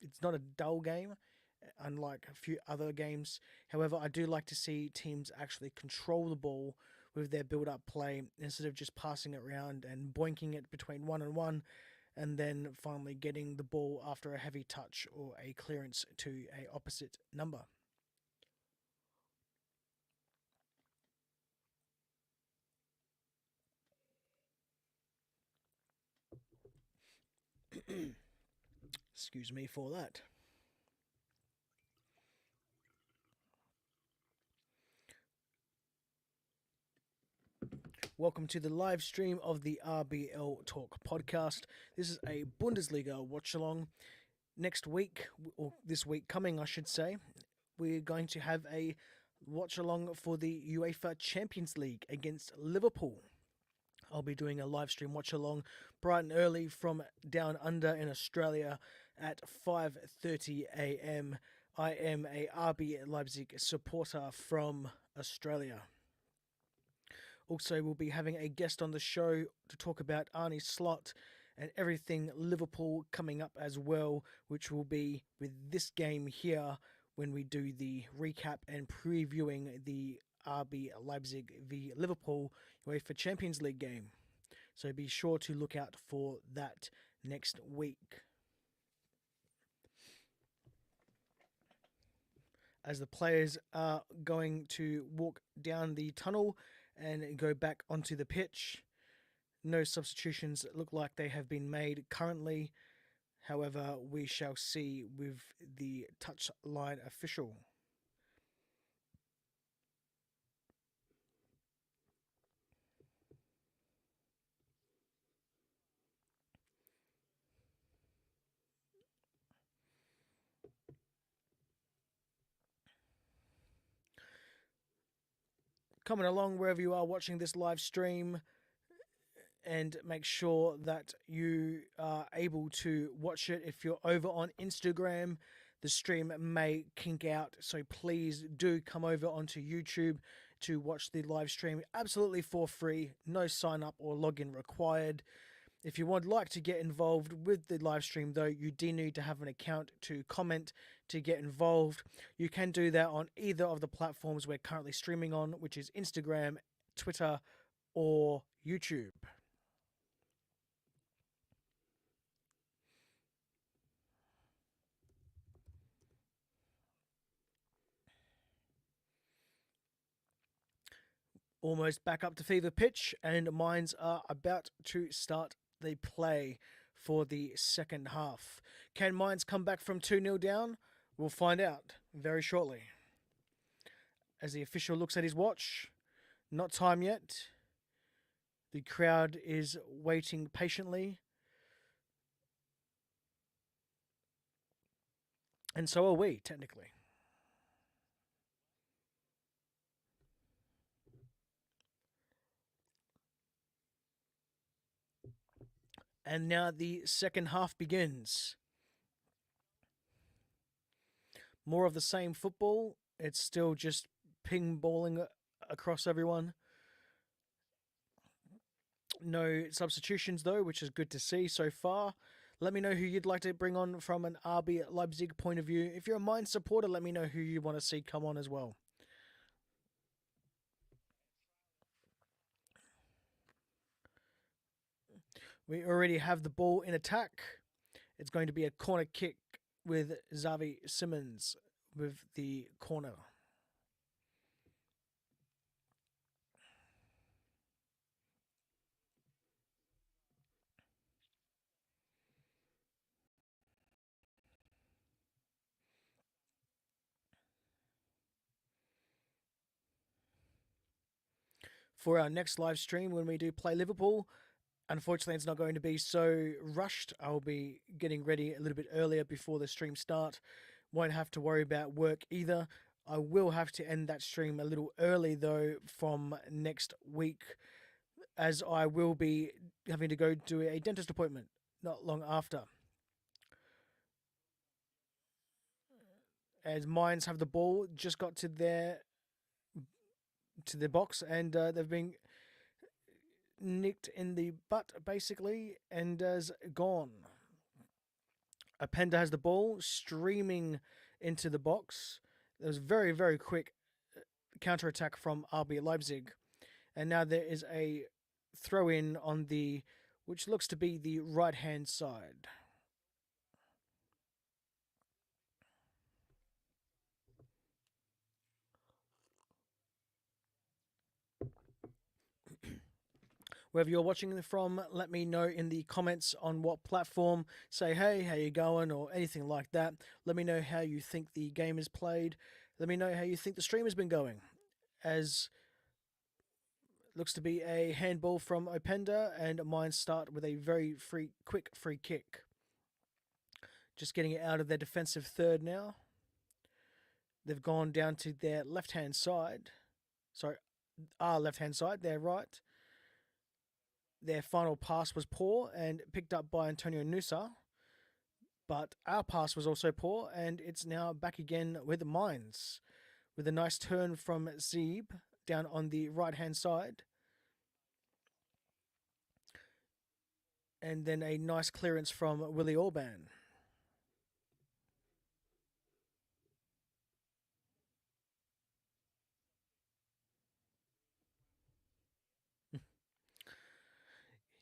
B: It's not a dull game, unlike a few other games. However, I do like to see teams actually control the ball with their build-up play instead of just passing it around and boinking it between one and one, and then finally getting the ball after a heavy touch or a clearance to a opposite number. Excuse me for that. Welcome to the live stream of the RBL Talk podcast. This is a Bundesliga watch-along. Next week, or this week coming, I should say, we're going to have a watch-along for the UEFA Champions League against Liverpool. I'll be doing a live stream watch-along bright and early from down under in Australia at 5:30 a.m. I am a RB Leipzig supporter from Australia. Also, we'll be having a guest on the show to talk about Arne Slot and everything Liverpool coming up as well, which will be with this game here when we do the recap and previewing the RB Leipzig v Liverpool UEFA Champions League game. So be sure to look out for that next week. As the players are going to walk down the tunnel and go back onto the pitch, no substitutions look like they have been made currently. However, we shall see with the touchline official. Comment along wherever you are watching this live stream and make sure that you are able to watch it. If you're over on Instagram, the stream may kink out, so please do come over onto YouTube to watch the live stream absolutely for free. No sign up or login required. If you would like to get involved with the live stream, though, you do need to have an account to comment to get involved. You can do that on either of the platforms we're currently streaming on, which is Instagram, Twitter, or YouTube. Almost back up to fever pitch, and Mainz are about to start the play for the second half. Can Mainz come back from 2-0 down? We'll find out very shortly. As the official looks at his watch, not time yet. The crowd is waiting patiently. And so are we, technically. And now the second half begins. More of the same football. It's still just ping balling across everyone. No substitutions, though, which is good to see so far. Let me know who you'd like to bring on from an RB Leipzig point of view. If you're a Mainz supporter, let me know who you want to see come on as well. We already have the ball in attack. It's going to be a corner kick with Xavi Simons with the corner. For our next live stream, when we do play Liverpool, unfortunately, it's not going to be so rushed. I'll be getting ready a little bit earlier before the stream start. Won't have to worry about work either. I will have to end that stream a little early, though, from next week, as I will be having to go to a dentist appointment not long after. As Mainz have the ball, just got to their box, and they've been nicked in the butt, basically, and has gone. Openda has the ball, streaming into the box. There was very, very quick counter attack from RB Leipzig. And now there is a throw in on the, which looks to be the right hand side. Wherever you're watching from, let me know in the comments on what platform. Say, hey, how you going, or anything like that. Let me know how you think the game is played. Let me know how you think the stream has been going. As looks to be a handball from Openda, and Mainz start with a very quick free kick. Just getting it out of their defensive third now. They've gone down to their left-hand side. Sorry, our left-hand side, their right. Their final pass was poor and picked up by Antonio Nusa. But our pass was also poor, and it's now back again with Mainz. With a nice turn from Zeeb down on the right-hand side. And then a nice clearance from Willie Orban.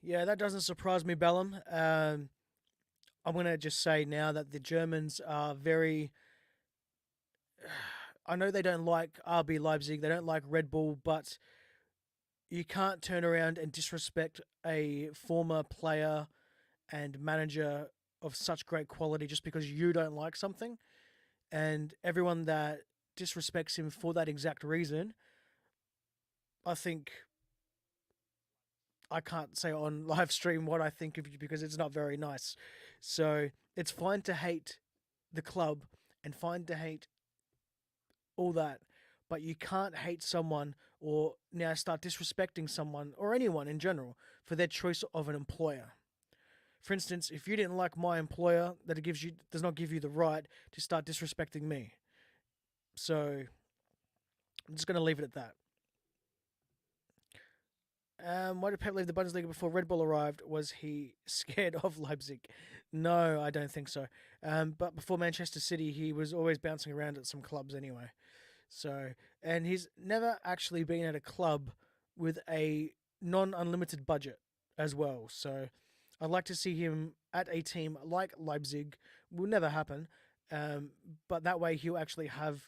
B: Yeah, that doesn't surprise me, Bellum. I'm going to just say now that the Germans are very. I know they don't like RB Leipzig, they don't like Red Bull, but you can't turn around and disrespect a former player and manager of such great quality just because you don't like something. And everyone that disrespects him for that exact reason, I think I can't say on live stream what I think of you because it's not very nice. So it's fine to hate the club and fine to hate all that, but you can't hate someone or now start disrespecting someone or anyone in general for their choice of an employer. For instance, if you didn't like my employer, that it does not give you the right to start disrespecting me. So I'm just going to leave it at that. Why did Pep leave the Bundesliga before Red Bull arrived? Was he scared of Leipzig? No, I don't think so. But before Manchester City, he was always bouncing around at some clubs anyway. So, and he's never actually been at a club with a non-unlimited budget as well. So, I'd like to see him at a team like Leipzig. Will never happen, um, but that way he'll actually have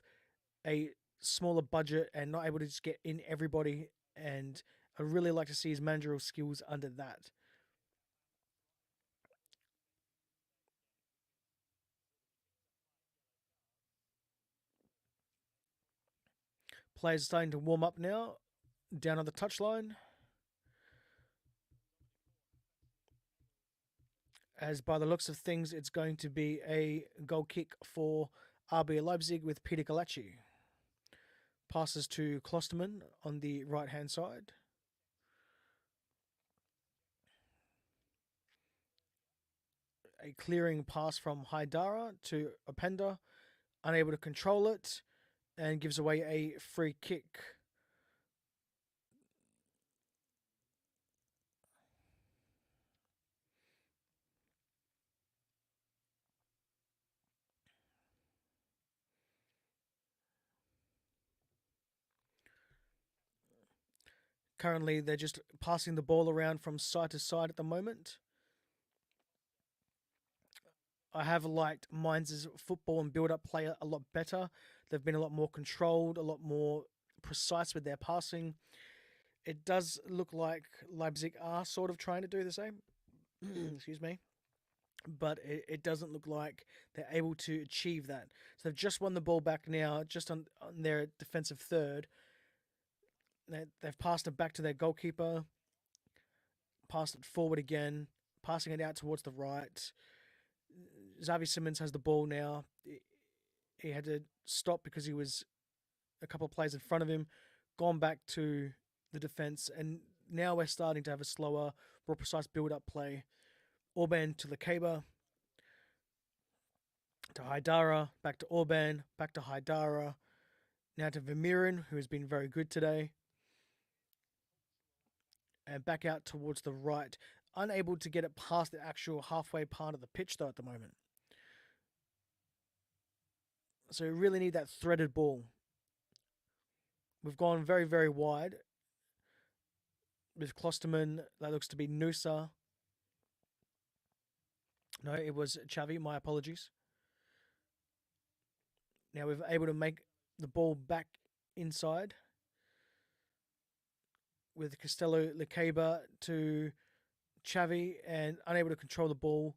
B: a smaller budget and not able to just get in everybody. And I really like to see his managerial skills under that. Players starting to warm up now, down on the touchline. As by the looks of things, it's going to be a goal kick for RBL Leipzig with Peter Galacci. Passes to Klosterman on the right hand side. A clearing pass from Haidara to Openda, unable to control it, and gives away a free kick. Currently, they're just passing the ball around from side to side at the moment. I have liked Mainz's football and build-up play a lot better. They've been a lot more controlled, a lot more precise with their passing. It does look like Leipzig are sort of trying to do the same. Excuse me. But it doesn't look like they're able to achieve that. So they've just won the ball back now, just on their defensive third. They've passed it back to their goalkeeper, passed it forward again, passing it out towards the right. Xavi Simons has the ball now. He had to stop because he was a couple of plays in front of him, gone back to the defence, and now we're starting to have a slower, more precise build-up play. Orban to Lekeba, to Haidara, back to Orban, back to Haidara, now to Vermeeren, who has been very good today, and back out towards the right. Unable to get it past the actual halfway part of the pitch, though, at the moment. So we really need that threaded ball. We've gone very, very wide. With Klosterman, that looks to be Nusa. No, it was Xavi, my apologies. Now we're able to make the ball back inside. With Costello Lekeba to Xavi and unable to control the ball,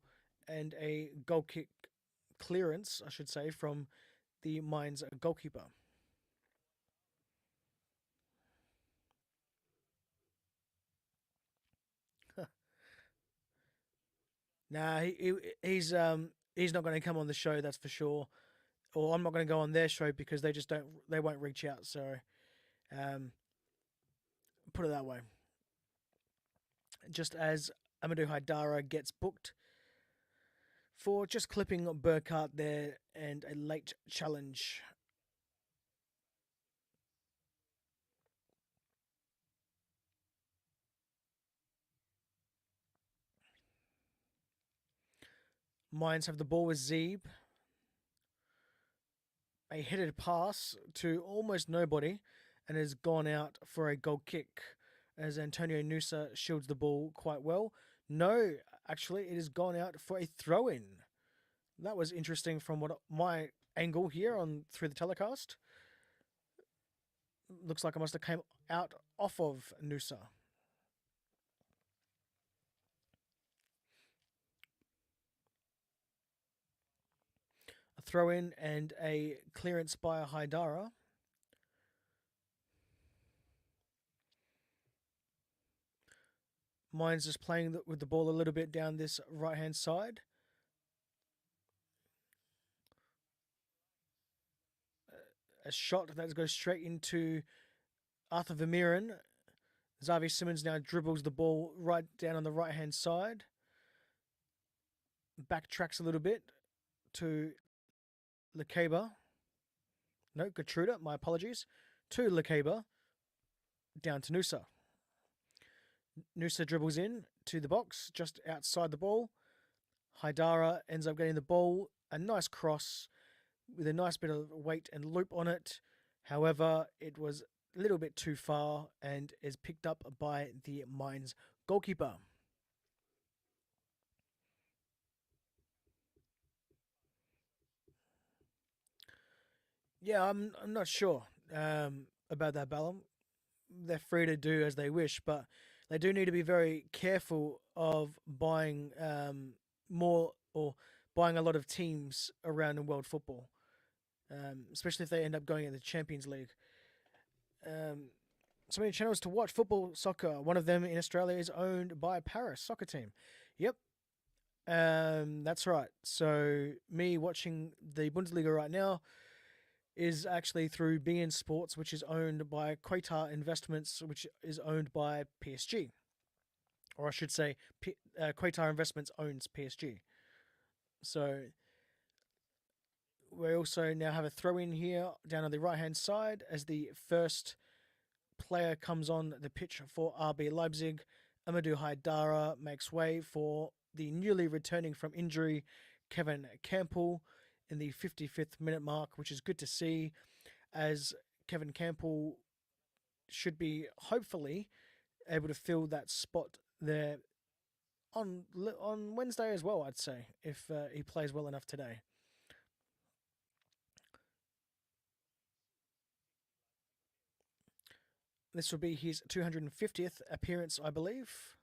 B: and a goal kick clearance, I should say, from the Mainz goalkeeper. Nah, he's not going to come on the show, that's for sure. Or I'm not going to go on their show because they won't reach out. So, um, put it that way. Just as Amadou Haidara gets booked for just clipping Burkhardt there and a late challenge. Mainz have the ball with Zeeb. A headed pass to almost nobody and has gone out for a goal kick as Antonio Nusa shields the ball quite well. No, actually, it has gone out for a throw in. That was interesting from what my angle here on through the telecast. Looks like I must have came out off of Nusa. A throw in and a clearance by a Haidara. Mainz just playing with the ball a little bit down this right hand side. A shot that goes straight into Arthur Vermeeren. Xavi Simons now dribbles the ball right down on the right hand side. Backtracks a little bit to Lekeba. No, Gertruda, my apologies. To Lekeba. Down to Nusa. Nusa dribbles in to the box just outside the ball. Haidara ends up getting the ball. A nice cross with a nice bit of weight and loop on it. However, it was a little bit too far and is picked up by the Mainz goalkeeper. Yeah, I'm not sure about that, Ballum. They're free to do as they wish, but they do need to be very careful of buying more or buying a lot of teams around in world football, especially if they end up going in the Champions League. Um, so many channels to watch football, soccer. One of them in Australia is owned by Paris soccer team. Yep, that's right. So me watching the Bundesliga right now is actually through BN Sports, which is owned by Qatar Investments, which is owned by PSG, or I should say, Qatar Investments owns PSG. So we also now have a throw in here down on the right hand side as the first player comes on the pitch for RB Leipzig. Amadou Haidara makes way for the newly returning from injury Kevin Campbell in the 55th minute mark, which is good to see, as Kevin Campbell should be hopefully able to fill that spot there on Wednesday as well. I'd say if he plays well enough today. This will be his 250th appearance, I believe.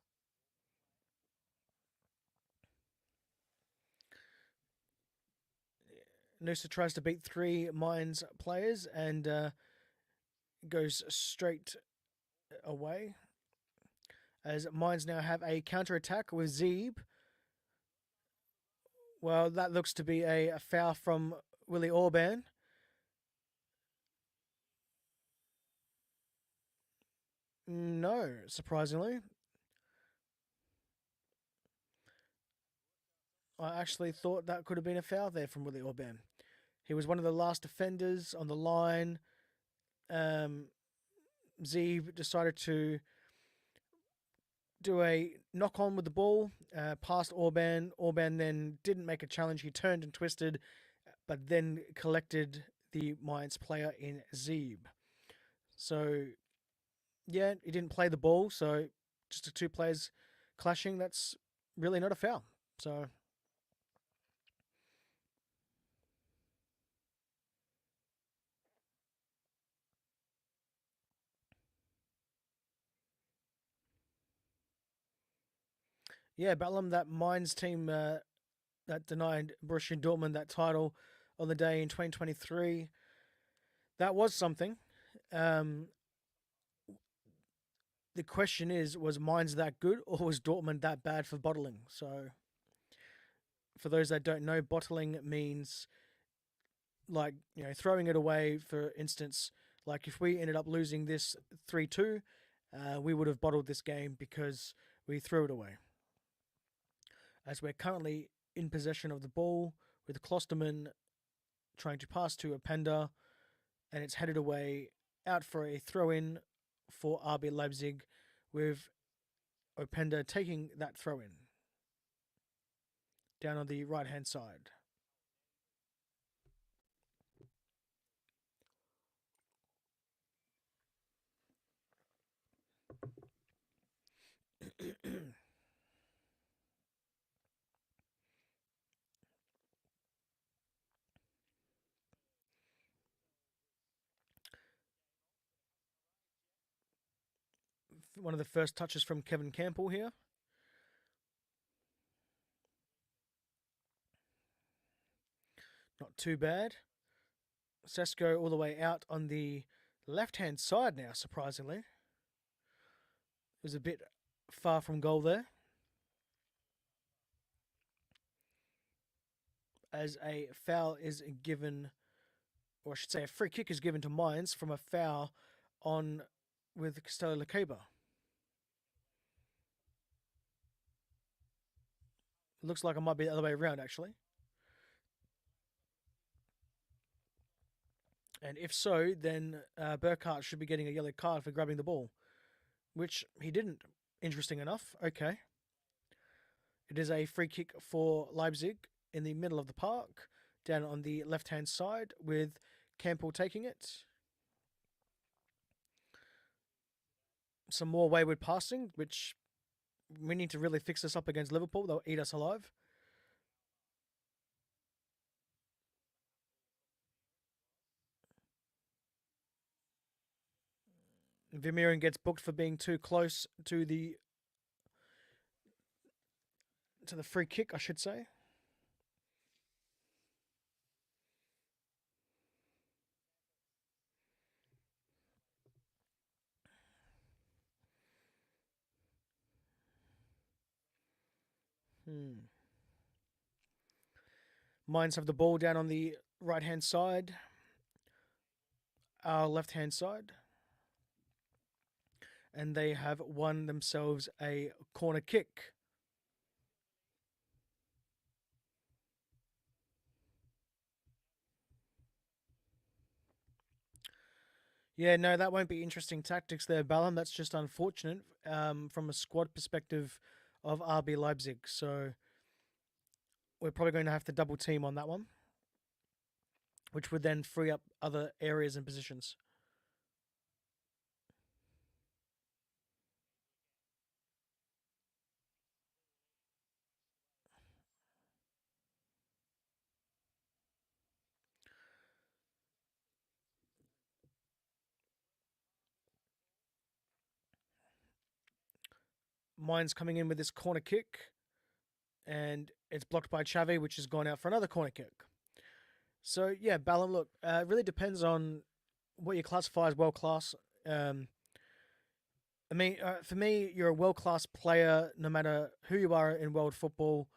B: Noosa tries to beat three Mainz players and goes straight away. As Mainz now have a counter attack with Zeeb. Well, that looks to be a foul from Willie Orban. No, surprisingly. I actually thought that could have been a foul there from Willie Orban. He was one of the last defenders on the line. Zeeb decided to do a knock on with the ball past Orban. Orban then didn't make a challenge. He turned and twisted, but then collected the Mainz player in Zeeb. So, yeah, he didn't play the ball. So, just the two players clashing, that's really not a foul. So, yeah, Ballum, that Mainz team that denied Borussia Dortmund that title on the day in 2023, that was something. Um, the question is, was Mainz that good or was Dortmund that bad for bottling? So, for those that don't know, bottling means like, throwing it away. For instance, like if we ended up losing this 3-2, we would have bottled this game because we threw it away. As we're currently in possession of the ball with Klosterman trying to pass to Openda, and it's headed away out for a throw in for RB Leipzig, with Openda taking that throw in down on the right hand side. One of the first touches from Kevin Campbell here. Not too bad. Sesko all the way out on the left-hand side now, surprisingly. It was a bit far from goal there. As a foul is given, or I should say a free kick is given to Mainz from a foul on with Castello Lakeba. Looks like it might be the other way around, actually. And if so, then Burkhardt should be getting a yellow card for grabbing the ball, which he didn't. Interesting enough. Okay. It is a free kick for Leipzig in the middle of the park, down on the left hand side, with Campbell taking it. Some more wayward passing, which we need to really fix this up against Liverpool. They'll eat us alive. Vermeeren gets booked for being too close to the free kick, I should say. Mainz have the ball down on the right hand side, our left hand side, and they have won themselves a corner kick. Yeah, no, that won't be interesting tactics there, Ballum. That's just unfortunate from a squad perspective of RB Leipzig. So we're probably going to have to double team on that one, which would then free up other areas and positions. Mine's coming in with this corner kick, and it's blocked by Xavi, which has gone out for another corner kick. So yeah, Ballum, look, it really depends on what you classify as world class. I mean, for me, you're a world class player no matter who you are in world football.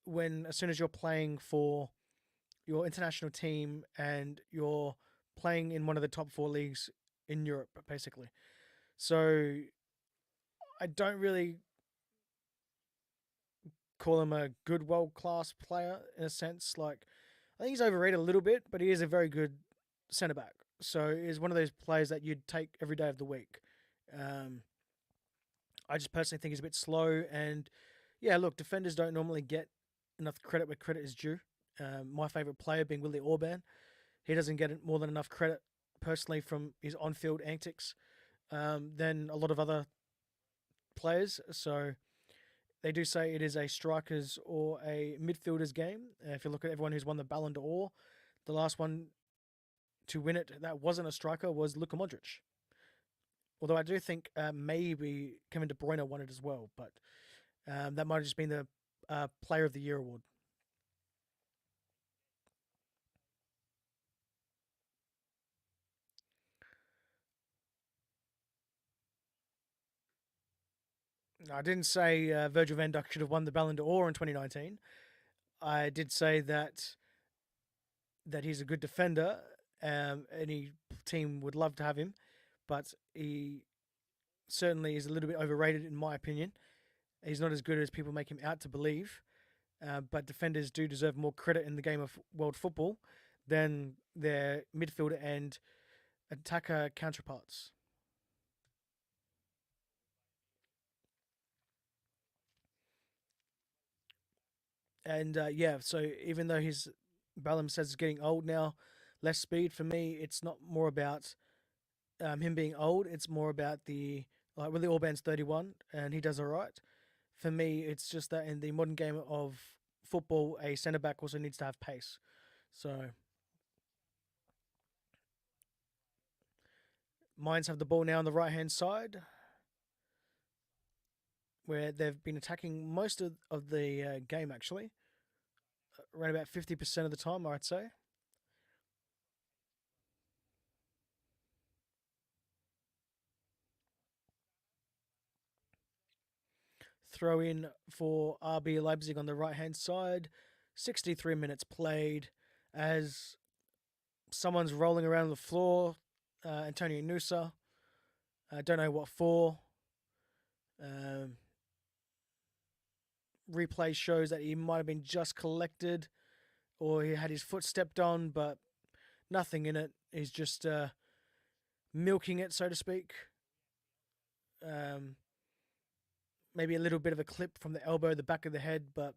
B: When as soon as you're playing for your international team and you're playing in one of the top four leagues in Europe, basically. So I don't really call him a good world class player in a sense. Like I think he's overrated a little bit, but he is a very good centre back. So he's one of those players that you'd take every day of the week. Um, I just personally think he's a bit slow, and yeah, look, defenders don't normally get enough credit where credit is due. My favourite player being Willie Orban, he doesn't get more than enough credit personally from his on-field antics than a lot of other players. So they do say it is a strikers or a midfielders game. If you look at everyone who's won the Ballon d'Or, the last one to win it that wasn't a striker was Luka Modric. Although I do think maybe Kevin De Bruyne won it as well, but that might have just been the Player of the Year award. I didn't say Virgil van Dijk should have won the Ballon d'Or in 2019. I did say that he's a good defender. Any team would love to have him, but he certainly is a little bit overrated in my opinion. He's not as good as people make him out to believe. But defenders do deserve more credit in the game of world football than their midfielder and attacker counterparts. And yeah, so even though his Ballum says he's getting old now, less speed for me, it's not more about him being old. It's more about the like Willie Orban's 31 and he does all right. For me, it's just that in the modern game of football, a centre back also needs to have pace. So Mainz have the ball now on the right hand side, where they've been attacking most of the game actually, around about 50% of the time, I'd say. Throw in for RB Leipzig on the right hand side. 63 minutes played as someone's rolling around on the floor. Antonio Nusa. I don't know what for. Um, replay shows that he might have been just collected or he had his foot stepped on, but nothing in it. He's just milking it, so to speak. Um, maybe a little bit of a clip from the elbow, the back of the head, but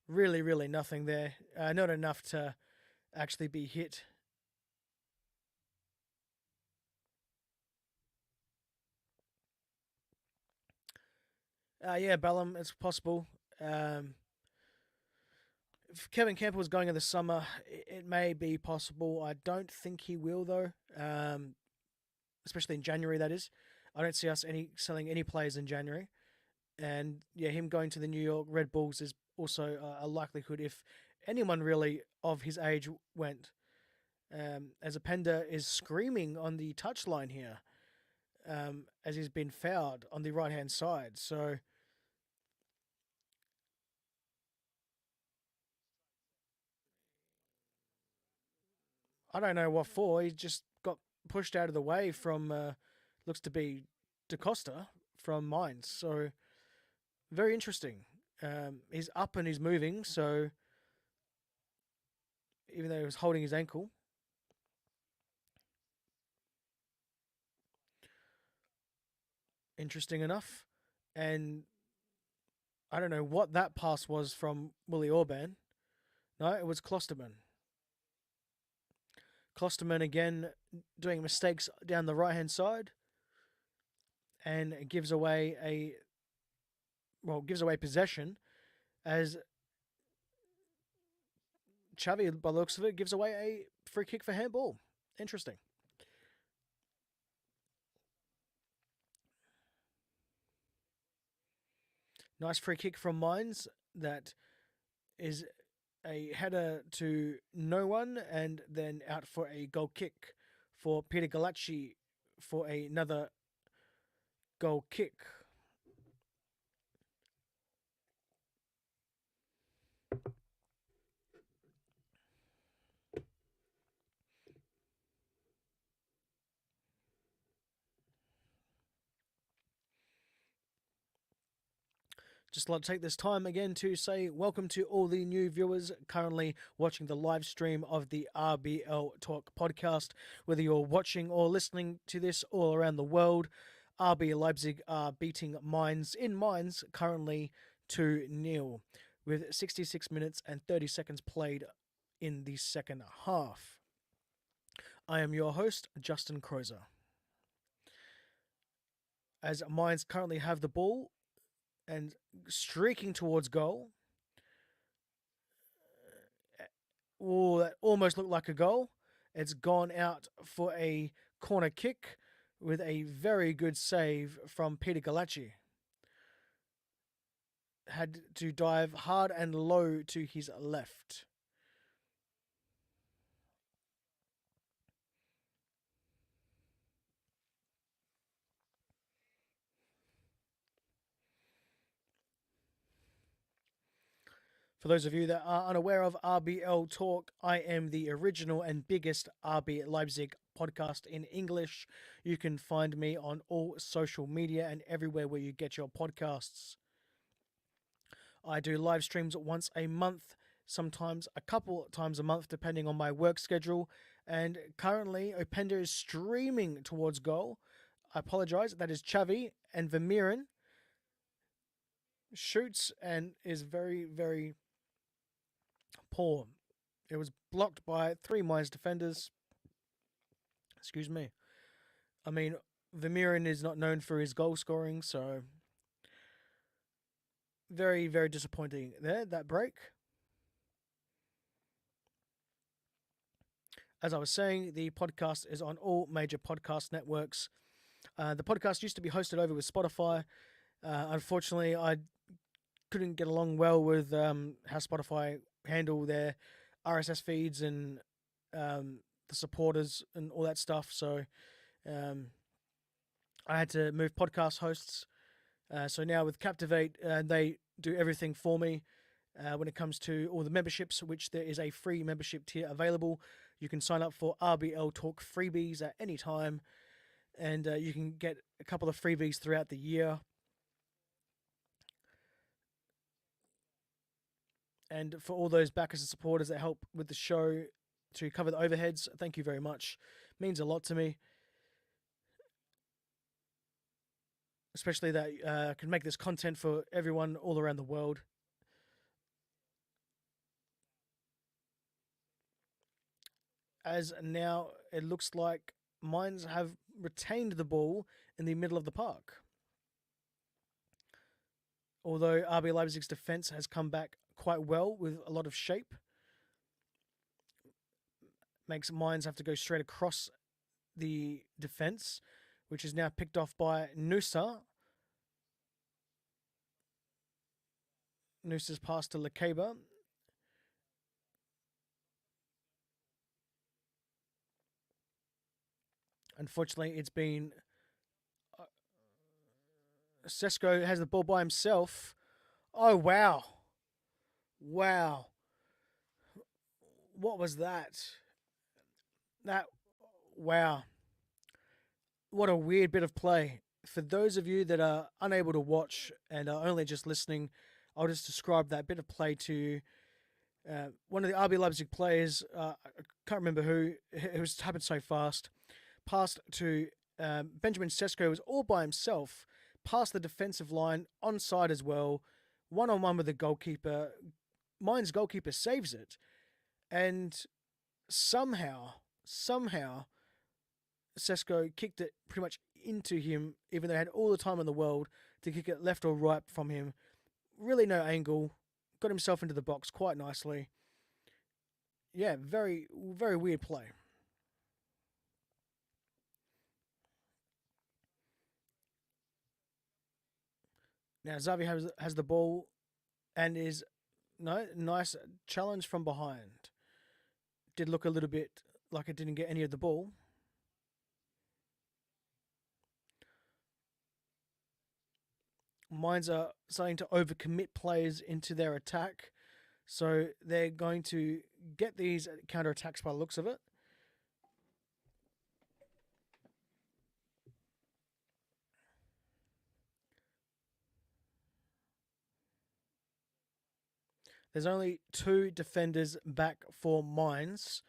B: really, really nothing there. Not enough to actually be hit. Yeah, Ballum, it's possible. If Kevin Campbell was going in the summer, it may be possible. I don't think he will, though. Especially in January, that is. I don't see us selling any players in January. And yeah, him going to the New York Red Bulls is also a likelihood if anyone really of his age went. As Openda is screaming on the touchline here, as he's been fouled on the right hand side. So I don't know what for. He just got pushed out of the way from looks to be DaCosta from Mainz. So very interesting. He's up and he's moving. So even though he was holding his ankle, interesting enough. And I don't know what that pass was from Willie Orban. No, it was Klosterman. Klosterman again doing mistakes down the right hand side, and gives away possession as Xavi, by the looks of it, gives away a free kick for handball. Interesting. Nice free kick from Mainz that is a header to no one and then out for a goal kick for Peter Galacci for another goal kick. Just like to take this time again to say welcome to all the new viewers currently watching the live stream of the RBL Talk podcast. Whether you're watching or listening to this all around the world, RB Leipzig are beating Mainz in Mainz currently 2-0 with 66 minutes and 30 seconds played in the second half. I am your host, Justin Crozer. As Mainz currently have the ball and streaking towards goal. Oh, that almost looked like a goal. It's gone out for a corner kick with a very good save from Peter Galacci. Had to dive hard and low to his left. For those of you that are unaware of RBL Talk, I am the original and biggest RB Leipzig podcast in English. You can find me on all social media and everywhere where you get your podcasts. I do live streams once a month, sometimes a couple times a month, depending on my work schedule. And currently, Openda is streaming towards goal. I apologize, that is Xavi, and Vermeeren shoots and is very, very poor. It was blocked by 3 Mainz defenders. Excuse me. I mean, Vermeeren is not known for his goal scoring, so very, very disappointing there, that break. As I was saying, the podcast is on all major podcast networks. The podcast used to be hosted over with Spotify. Unfortunately, I couldn't get along well with how Spotify handle their RSS feeds and the supporters and all that stuff. So I had to move podcast hosts. So now with Captivate, they do everything for me when it comes to all the memberships, which there is a free membership tier available. You can sign up for RBL Talk freebies at any time, and you can get a couple of freebies throughout the year. And for all those backers and supporters that help with the show to cover the overheads, thank you very much. It means a lot to me. especially that can make this content for everyone all around the world. As now it looks like Mainz have retained the ball in the middle of the park. Although RB Leipzig's defence has come back quite well with a lot of shape, makes Mainz have to go straight across the defence, which is now picked off by Nusa. Nusa's pass to Lekeba. Unfortunately, it's been Sesko has the ball by himself. Oh, wow. Wow. What was that? Wow. What a weird bit of play. For those of you that are unable to watch and are only just listening, I'll just describe that bit of play to you. One of the RB Leipzig players, I can't remember who, it was happened so fast, passed to Benjamin Sesko, was all by himself, past the defensive line, onside as well, one-on-one with the goalkeeper. Mainz goalkeeper saves it, and somehow, Sesko kicked it pretty much into him, even though he had all the time in the world to kick it left or right from him. Really no angle. Got himself into the box quite nicely. Yeah, very, very weird play. Now Xavi has the ball and is nice challenge from behind. Did look a little bit like it didn't get any of the ball. Mainz are starting to overcommit players into their attack, so they're going to get these counter attacks by the looks of it. There's only 2 defenders back for Mainz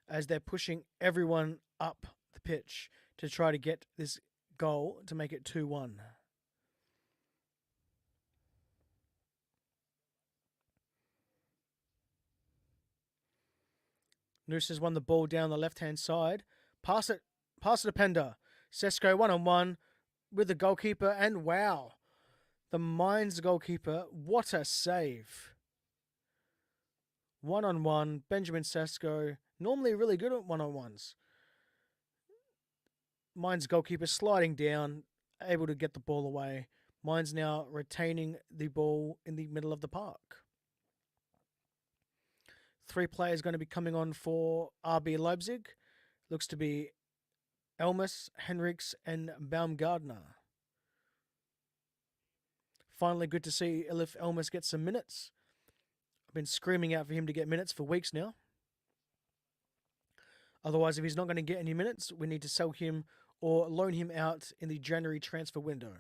B: as they're pushing everyone up the pitch to try to get this goal to make it 2-1. Noose has won the ball down the left-hand side. Pass it to Pender. Sesko one-on-one with the goalkeeper, and wow, the Mainz goalkeeper, what a save. One-on-one, Benjamin Sesko, normally really good at one-on-ones. Mainz goalkeeper sliding down, able to get the ball away. Mainz now retaining the ball in the middle of the park. 3 players going to be coming on for RB Leipzig. Looks to be Elmas, Henriks, and Baumgartner. Finally, good to see Elif Elmas get some minutes. I've been screaming out for him to get minutes for weeks now. Otherwise, if he's not going to get any minutes, we need to sell him or loan him out in the January transfer window.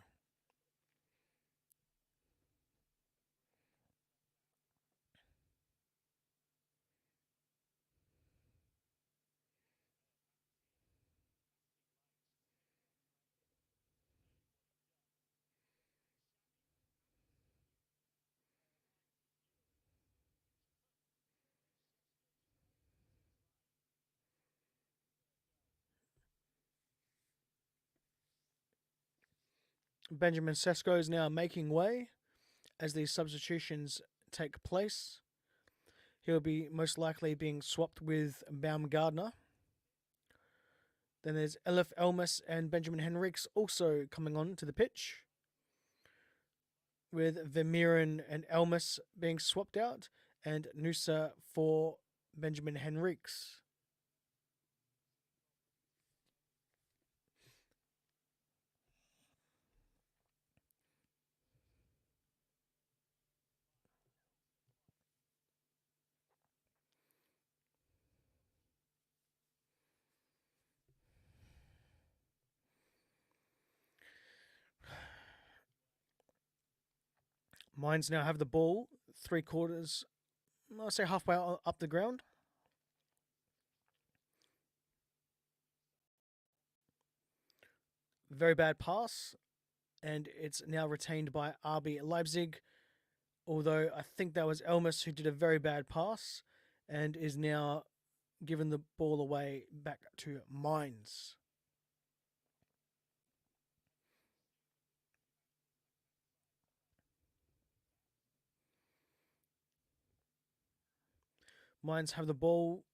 B: Benjamin Sesko is now making way as these substitutions take place. He'll be most likely being swapped with Baumgartner. Then there's Elif Elmas and Benjamin Henriks also coming on to the pitch, with Vermeeren and Elmas being swapped out, and Nusa for Benjamin Henriks. Mainz now have the ball, 3/4, I'll say halfway up the ground. Very bad pass. and it's now retained by RB Leipzig. Although I think that was Elmas who did a very bad pass and is now given the ball away back to Mainz. Mainz have the ball,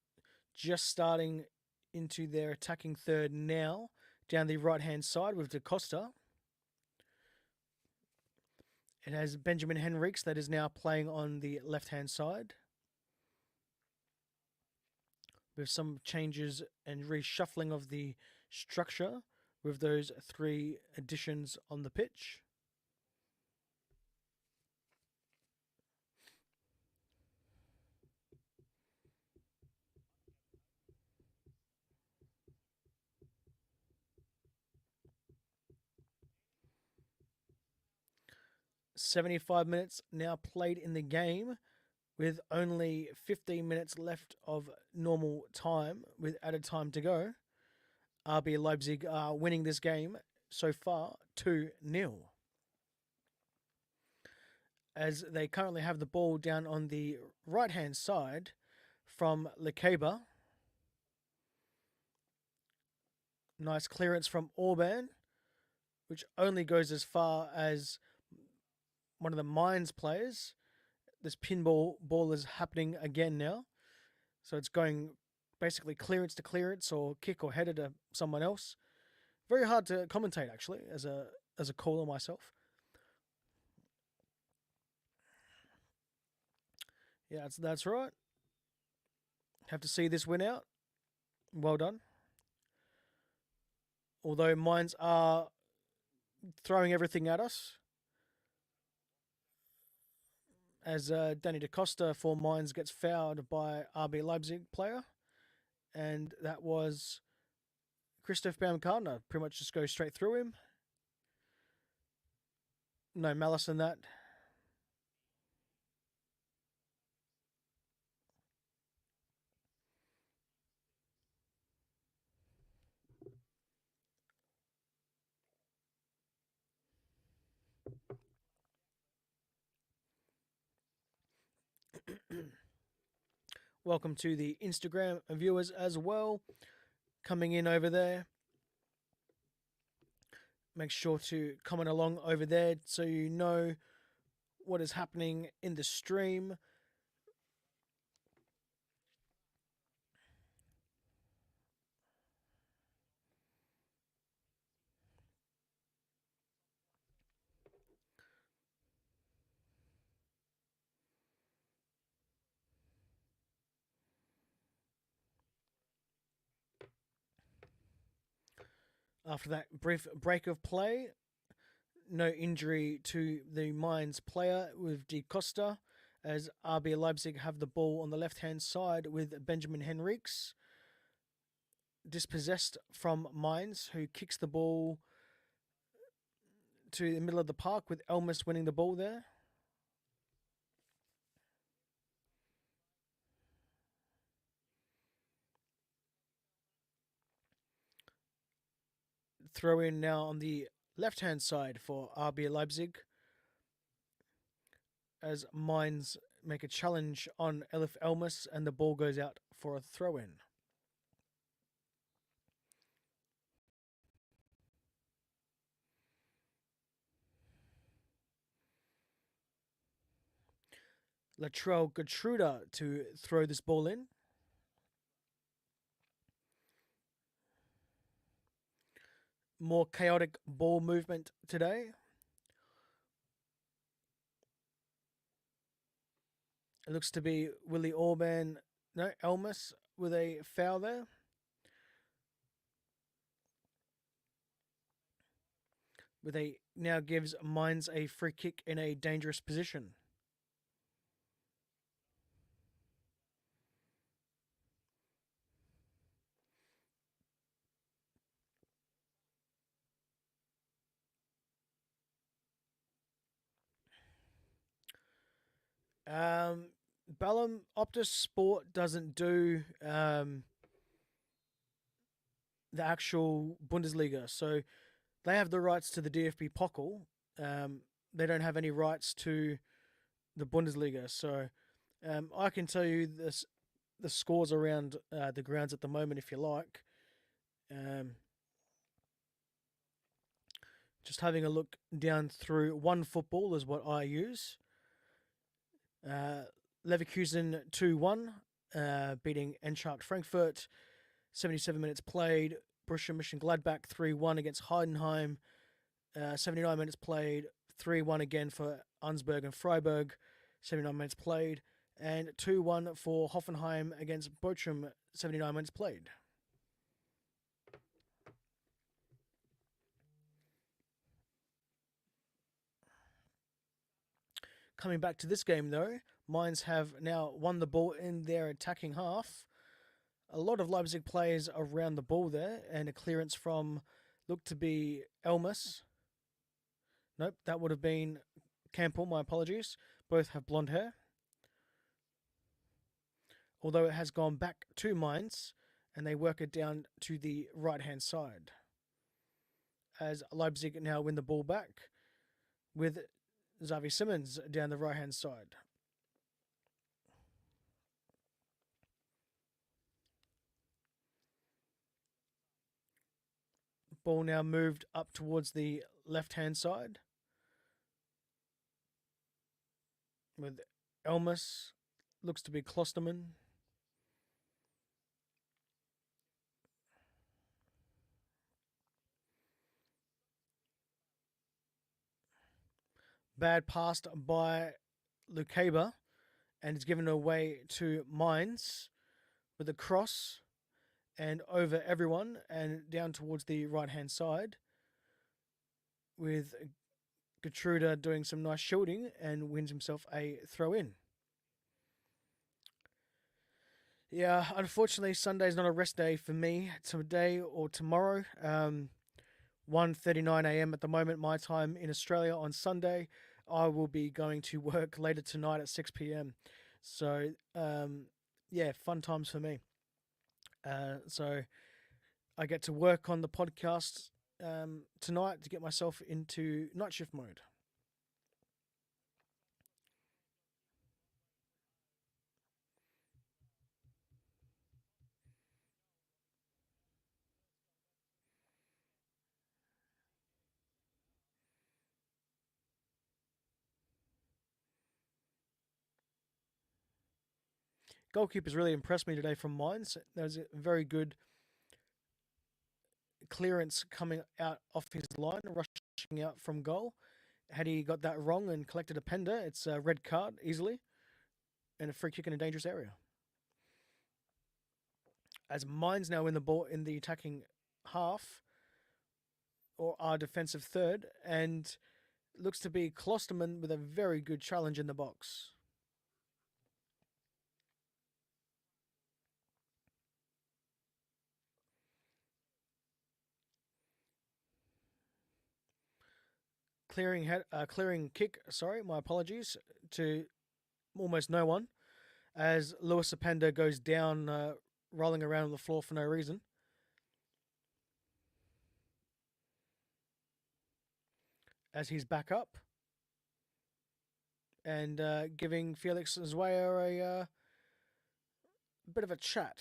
B: just starting into their attacking third now, down the right hand side with Da Costa. It has Benjamin Henriques that is now playing on the left hand side, with some changes and reshuffling of the structure with those three additions on the pitch. "75 minutes now played in the game, with only 15 minutes left of normal time with added time to go. RB Leipzig are winning this game so far 2-0. As they currently have the ball down on the right hand side from Lekeba. Nice clearance from Orban, which only goes as far as one of the Mainz players. This pinball ball is happening again now. So it's going basically clearance to clearance or kick or header to someone else. Very hard to commentate actually as a caller myself. Yeah, that's right. Have to see this win out. Well done. Although Mainz are throwing everything at us, as Danny Da Costa for Mainz gets fouled by RB Leipzig player, and that was Christoph Baumgartner. Pretty much just goes straight through him. No malice in that. Welcome to the Instagram viewers as well, coming in over there. Make sure to comment along over there so you know what is happening in the stream. After that brief break of play, no injury to the Mainz player with Da Costa, as RB Leipzig have the ball on the left-hand side with Benjamin Henriques, dispossessed from Mainz, who kicks the ball to the middle of the park with Elmas winning the ball there. Throw in now on the left-hand side for RB Leipzig, as Mainz make a challenge on Elif Elmas and the ball goes out for a throw-in. Latrell Gertruda to throw this ball in. More chaotic ball movement today. It looks to be Willie Orban, no, Elmas with a foul there. With a now gives Mainz a free kick in a dangerous position. Ballum Optus Sport doesn't do the actual Bundesliga, so they have the rights to the DFB Pokal. They don't have any rights to the Bundesliga. So I can tell you the scores around the grounds at the moment if you like. Um, just having a look down through One Football is what I use. Leverkusen 2-1, beating Eintracht Frankfurt. 77 minutes played. Borussia Mönchengladbach 3-1 against Heidenheim. 79 minutes played. 3-1 again for Arnsberg and Freiburg. 79 minutes played. And 2-1 for Hoffenheim against Bochum. 79 minutes played. Coming back to this game, though, Mainz have now won the ball in their attacking half. A lot of Leipzig players around the ball there, and a clearance from looked to be Elmas. Nope, that would have been Campbell, my apologies. Both have blonde hair. Although it has gone back to Mainz, and they work it down to the right-hand side. As Leipzig now win the ball back with Xavi Simons down the right-hand side. Ball now moved up towards the left-hand side with Elmas, looks to be Klosterman. Bad pass by Lukeba, and it's given away to Mainz with a cross and over everyone and down towards the right-hand side with Gertruda doing some nice shielding and wins himself a throw-in. Yeah, unfortunately, Sunday's not a rest day for me today or tomorrow. 1:39 a.m. at the moment, my time in Australia on Sunday. I will be going to work later tonight at 6 p.m. So, yeah, fun times for me. So I get to work on the podcast tonight to get myself into night shift mode. Goalkeeper's really impressed me today from Mainz. That was a very good clearance coming out off his line, rushing out from goal. Had he got that wrong and collected a pender, it's a red card easily and a free kick in a dangerous area. As Mainz now in the ball in the attacking half, or our defensive third, and looks to be Klosterman with a very good challenge in the box. Clearing kick. Sorry, my apologies to almost no one, as Lewis Openda goes down, rolling around on the floor for no reason. As he's back up and giving Felix Zweier a bit of a chat.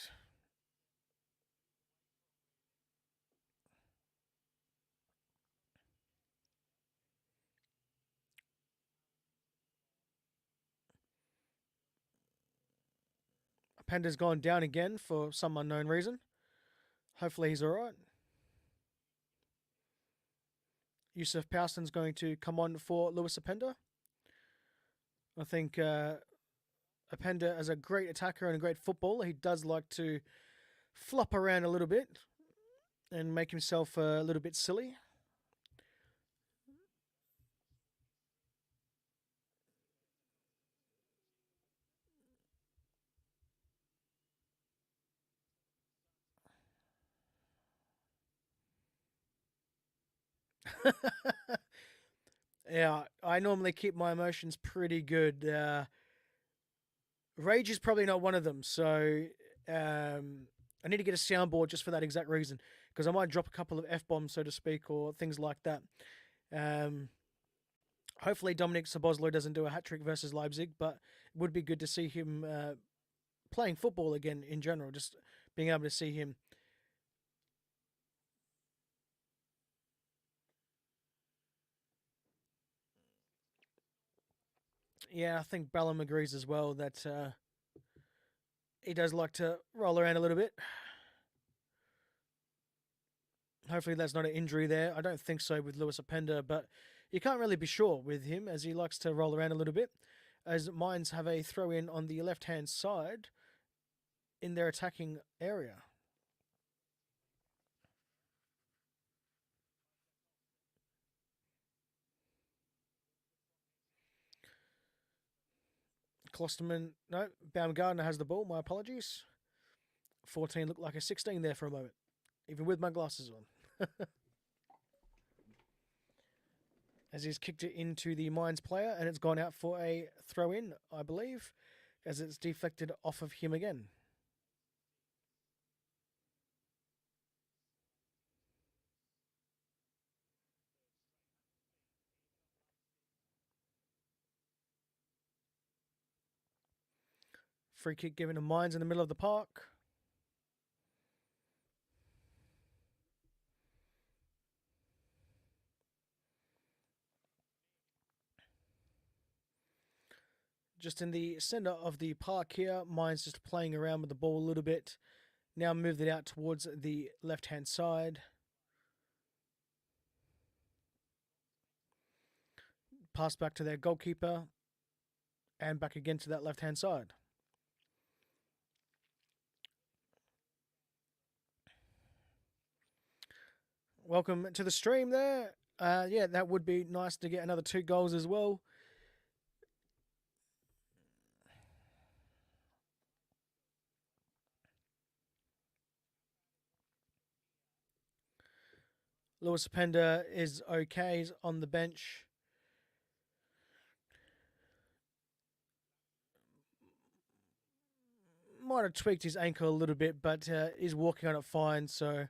B: Pender's gone down again for some unknown reason. Hopefully he's alright. Yusuf Pouston's going to come on for Lewis Openda. I think Openda, as a great attacker and a great footballer, he does like to flop around a little bit and make himself a little bit silly. Yeah, I normally keep my emotions pretty good. Rage is probably not one of them, so I need to get a soundboard just for that exact reason. because I might drop a couple of F-bombs, so to speak, or things like that. Hopefully Dominic Szoboszlai doesn't do a hat-trick versus Leipzig, but it would be good to see him playing football again in general, just being able to see him. Yeah, I think Ballum agrees as well that he does like to roll around a little bit. Hopefully that's not an injury there. I don't think so with Lewis Openda, but you can't really be sure with him as he likes to roll around a little bit. As Mainz have a throw in on the left-hand side in their attacking area. Klosterman, no, Baumgartner has the ball. My apologies. 14 looked like a 16 there for a moment, even with my glasses on. As he's kicked it into the Mainz player, and it's gone out for a throw in, I believe, as it's deflected off of him again. Free kick given to Mainz in the middle of the park. Just in the centre of the park here, Mainz just playing around with the ball a little bit. Now moved it out towards the left-hand side. Pass back to their goalkeeper. And back again to that left-hand side. Welcome to the stream there. Yeah, that would be nice to get another 2 goals as well. Lewis Openda is okay. He's on the bench. Might have tweaked his ankle a little bit, but is walking on it fine. So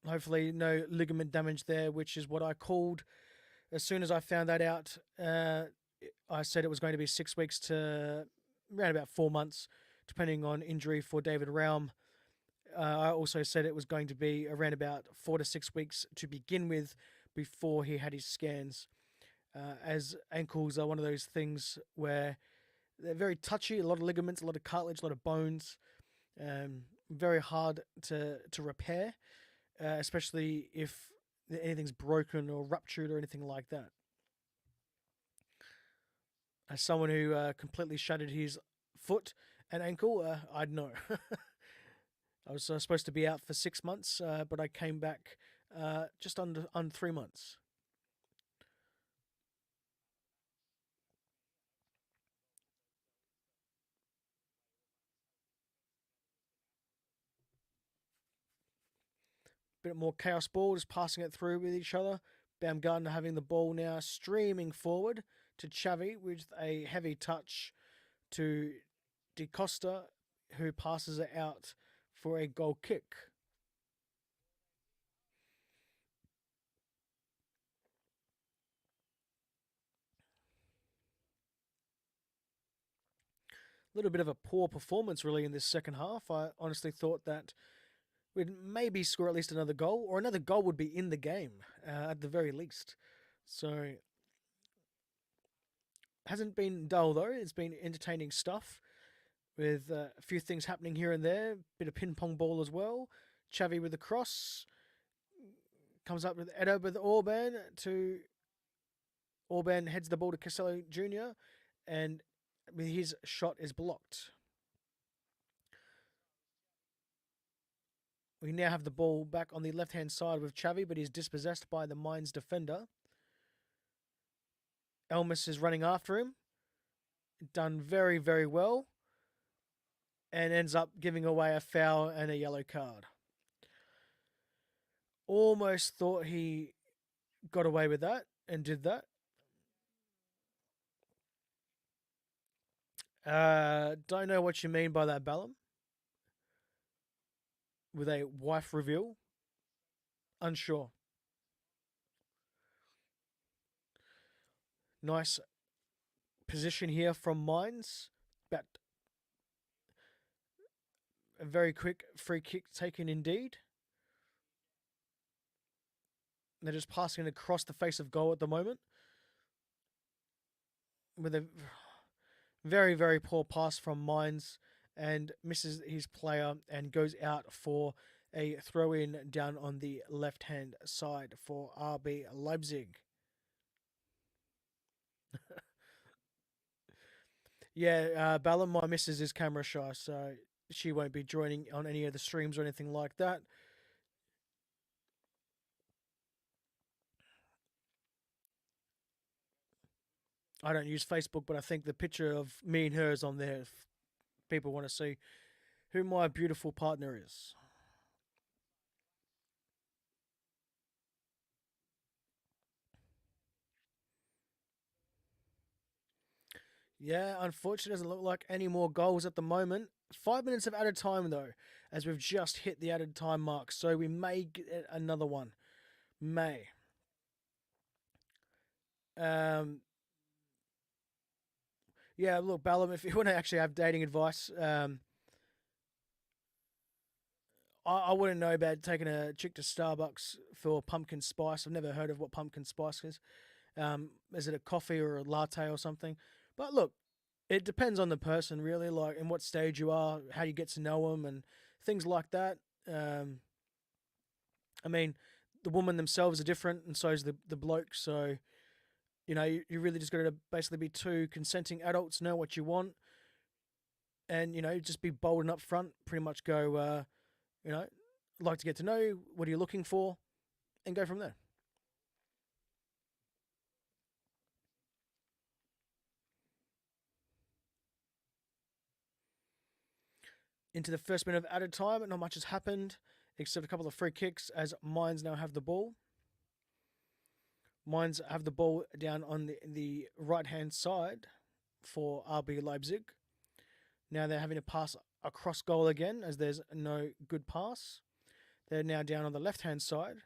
B: hopefully no ligament damage there, which is what I called. As soon as I found that out, I said it was going to be 6 weeks to around about 4 months, depending on injury for David Raum. I also said it was going to be around about 4 to 6 weeks to begin with before he had his scans, as ankles are one of those things where they're very touchy, a lot of ligaments, a lot of cartilage, a lot of bones, very hard to repair, especially if anything's broken or ruptured or anything like that. As someone who completely shattered his foot and ankle, I'd know. I was supposed to be out for 6 months, but I came back just under 3 months. Bit more chaos ball, just passing it through with each other. Baumgartner having the ball now, streaming forward to Xavi with a heavy touch to De Costa, who passes it out for a goal kick. A little bit of a poor performance, really, in this second half. I honestly thought that we'd maybe score at least another goal, or another goal would be in the game at the very least. So, hasn't been dull though. It's been entertaining stuff with a few things happening here and there. Bit of ping pong ball as well. Xavi with the cross. Comes up with Edo with Orban to Orban heads the ball to Casello Jr. and his shot is blocked. We now have the ball back on the left-hand side with Xavi, but he's dispossessed by the Mainz defender. Elmas is running after him. Done very, very well. And ends up giving away a foul and a yellow card. Almost thought he got away with that and did that. Don't know what you mean by that, Ballum. with a wife reveal. Unsure. Nice position here from Mainz. About a very quick free kick taken indeed. They're just passing it across the face of goal at the moment. With a very, very poor pass from Mainz, and misses his player and goes out for a throw in down on the left hand side for RB Leipzig. Yeah, Ballum, my missus is camera shy, so she won't be joining on any of the streams or anything like that. I don't use Facebook, but I think the picture of me and her is on there if people want to see who my beautiful partner is. Yeah, unfortunately, doesn't look like any more goals at the moment. 5 minutes of added time, though, as we've just hit the added time mark, so we may get another one. May. Um, yeah, look, Ballum, if you want to actually have dating advice, I wouldn't know about taking a chick to Starbucks for pumpkin spice. I've never heard of what pumpkin spice is. Is it a coffee or a latte or something? But look, it depends on the person, really, like in what stage you are, how you get to know them, and things like that. Um, I mean, the woman themselves are different, and so is the bloke. So, you really just got to basically be two consenting adults, know what you want, and, just be bold and upfront. Pretty much go, like to get to know you, what are you looking for, and go from there. Into the first minute of added time, not much has happened except a couple of free kicks as Mainz now have the ball. Mainz have the ball down on the right hand side for RB Leipzig. Now they're having to pass across goal again as there's no good pass. They're now down on the left hand side.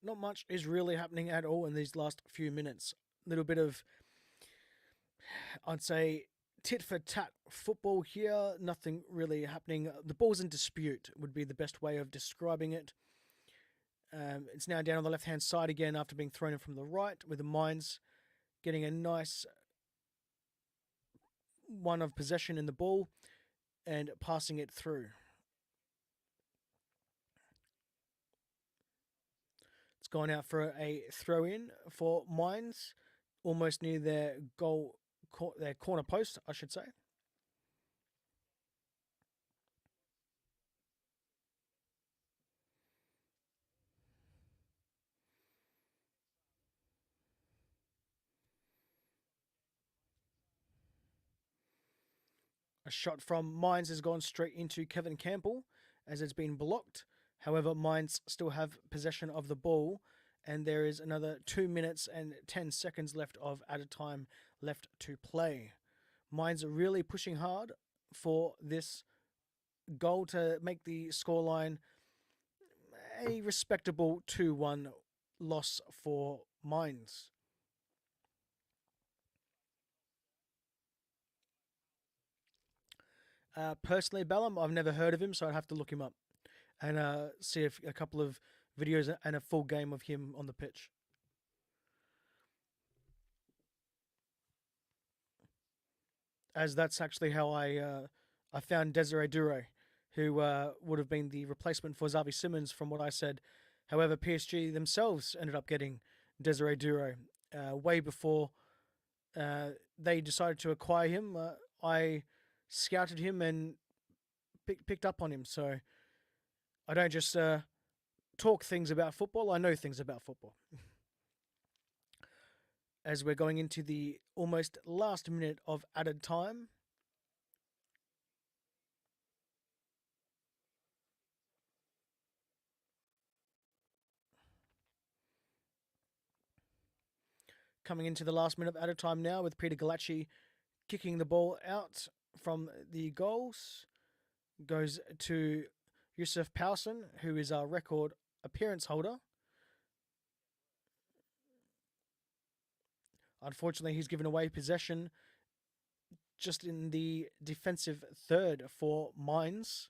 B: Not much is really happening at all in these last few minutes. A little bit of, I'd say, tit for tat football here. Nothing really happening. The ball's in dispute would be the best way of describing it. It's now down on the left hand side again after being thrown in from the right, with the Mainz getting a nice one of possession in the ball and passing it through. It's gone out for a throw in for Mainz, almost near their goal, their corner post, I should say. A shot from Mainz has gone straight into Kevin Campbell as it's been blocked. However, Mainz still have possession of the ball, and there is another 2 minutes and 10 seconds left of added time left to play. Mainz are really pushing hard for this goal to make the scoreline a respectable 2-1 loss for Mainz. Personally, Bellum, I've never heard of him, so I'd have to look him up and see if a couple of videos and a full game of him on the pitch. As that's actually how I found Desiree Dure, who would have been the replacement for Xavi Simons, from what I said. However, PSG themselves ended up getting Desiree Dure way before they decided to acquire him. I scouted him and picked up on him, so I don't just talk things about football, I know things about football. As we're going into the almost last minute of added time. Coming into the last minute at a time now with Peter Galacci kicking the ball out from the goals. Goes to Yusuf Powson, who is our record appearance holder. Unfortunately, he's given away possession just in the defensive third for Mainz.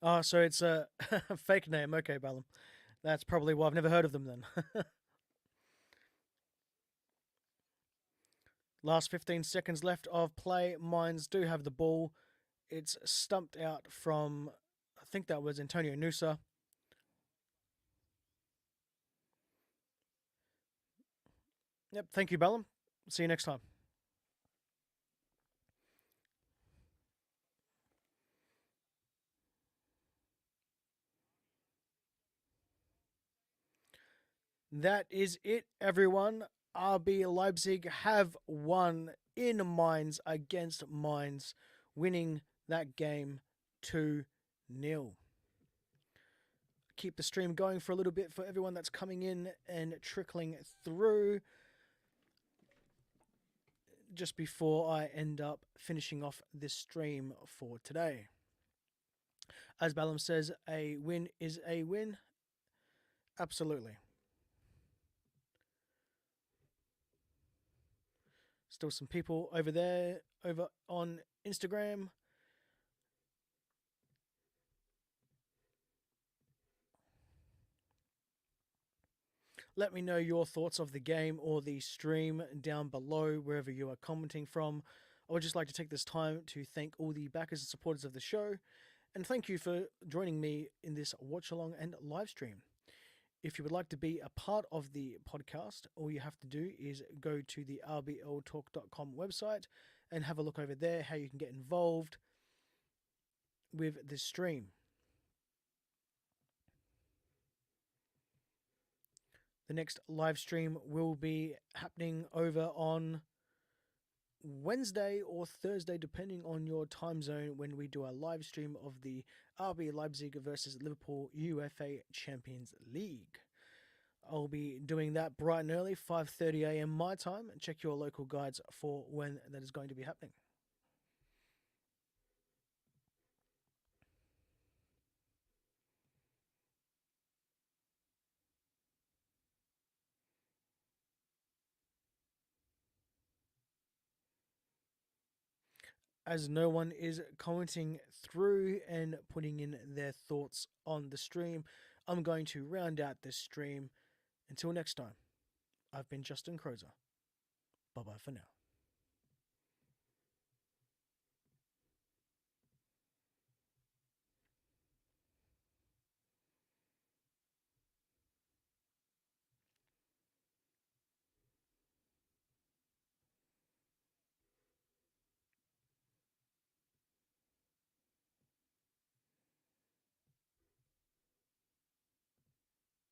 B: Oh, so it's a fake name. Okay, Ballum. That's probably why I've never heard of them then. Last 15 seconds left of play. Mainz do have the ball. It's stumped out from, I think that was Antonio Nusa. Yep, thank you, Ballum. See you next time. That is it, everyone. RB Leipzig have won in Mainz against Mainz, winning that game 2-0. Keep the stream going for a little bit for everyone that's coming in and trickling through just before I end up finishing off this stream for today. As Ballum says, a win is a win. Absolutely. Still some people over there, over on Instagram. Let me know your thoughts of the game or the stream down below, wherever you are commenting from. I would just like to take this time to thank all the backers and supporters of the show, and thank you for joining me in this watch along and live stream. If you would like to be a part of the podcast, all you have to do is go to the rbltalk.com website and have a look over there how you can get involved with this stream. The next live stream will be happening over on Wednesday or Thursday, depending on your time zone, when we do a live stream of the RB Leipzig versus Liverpool UEFA Champions League. I'll be doing that bright and early, 5:30 a.m. my time. Check your local guides for when that is going to be happening. As no one is commenting through and putting in their thoughts on the stream, I'm going to round out this stream. Until next time, I've been Justin Crozer. Bye bye for now.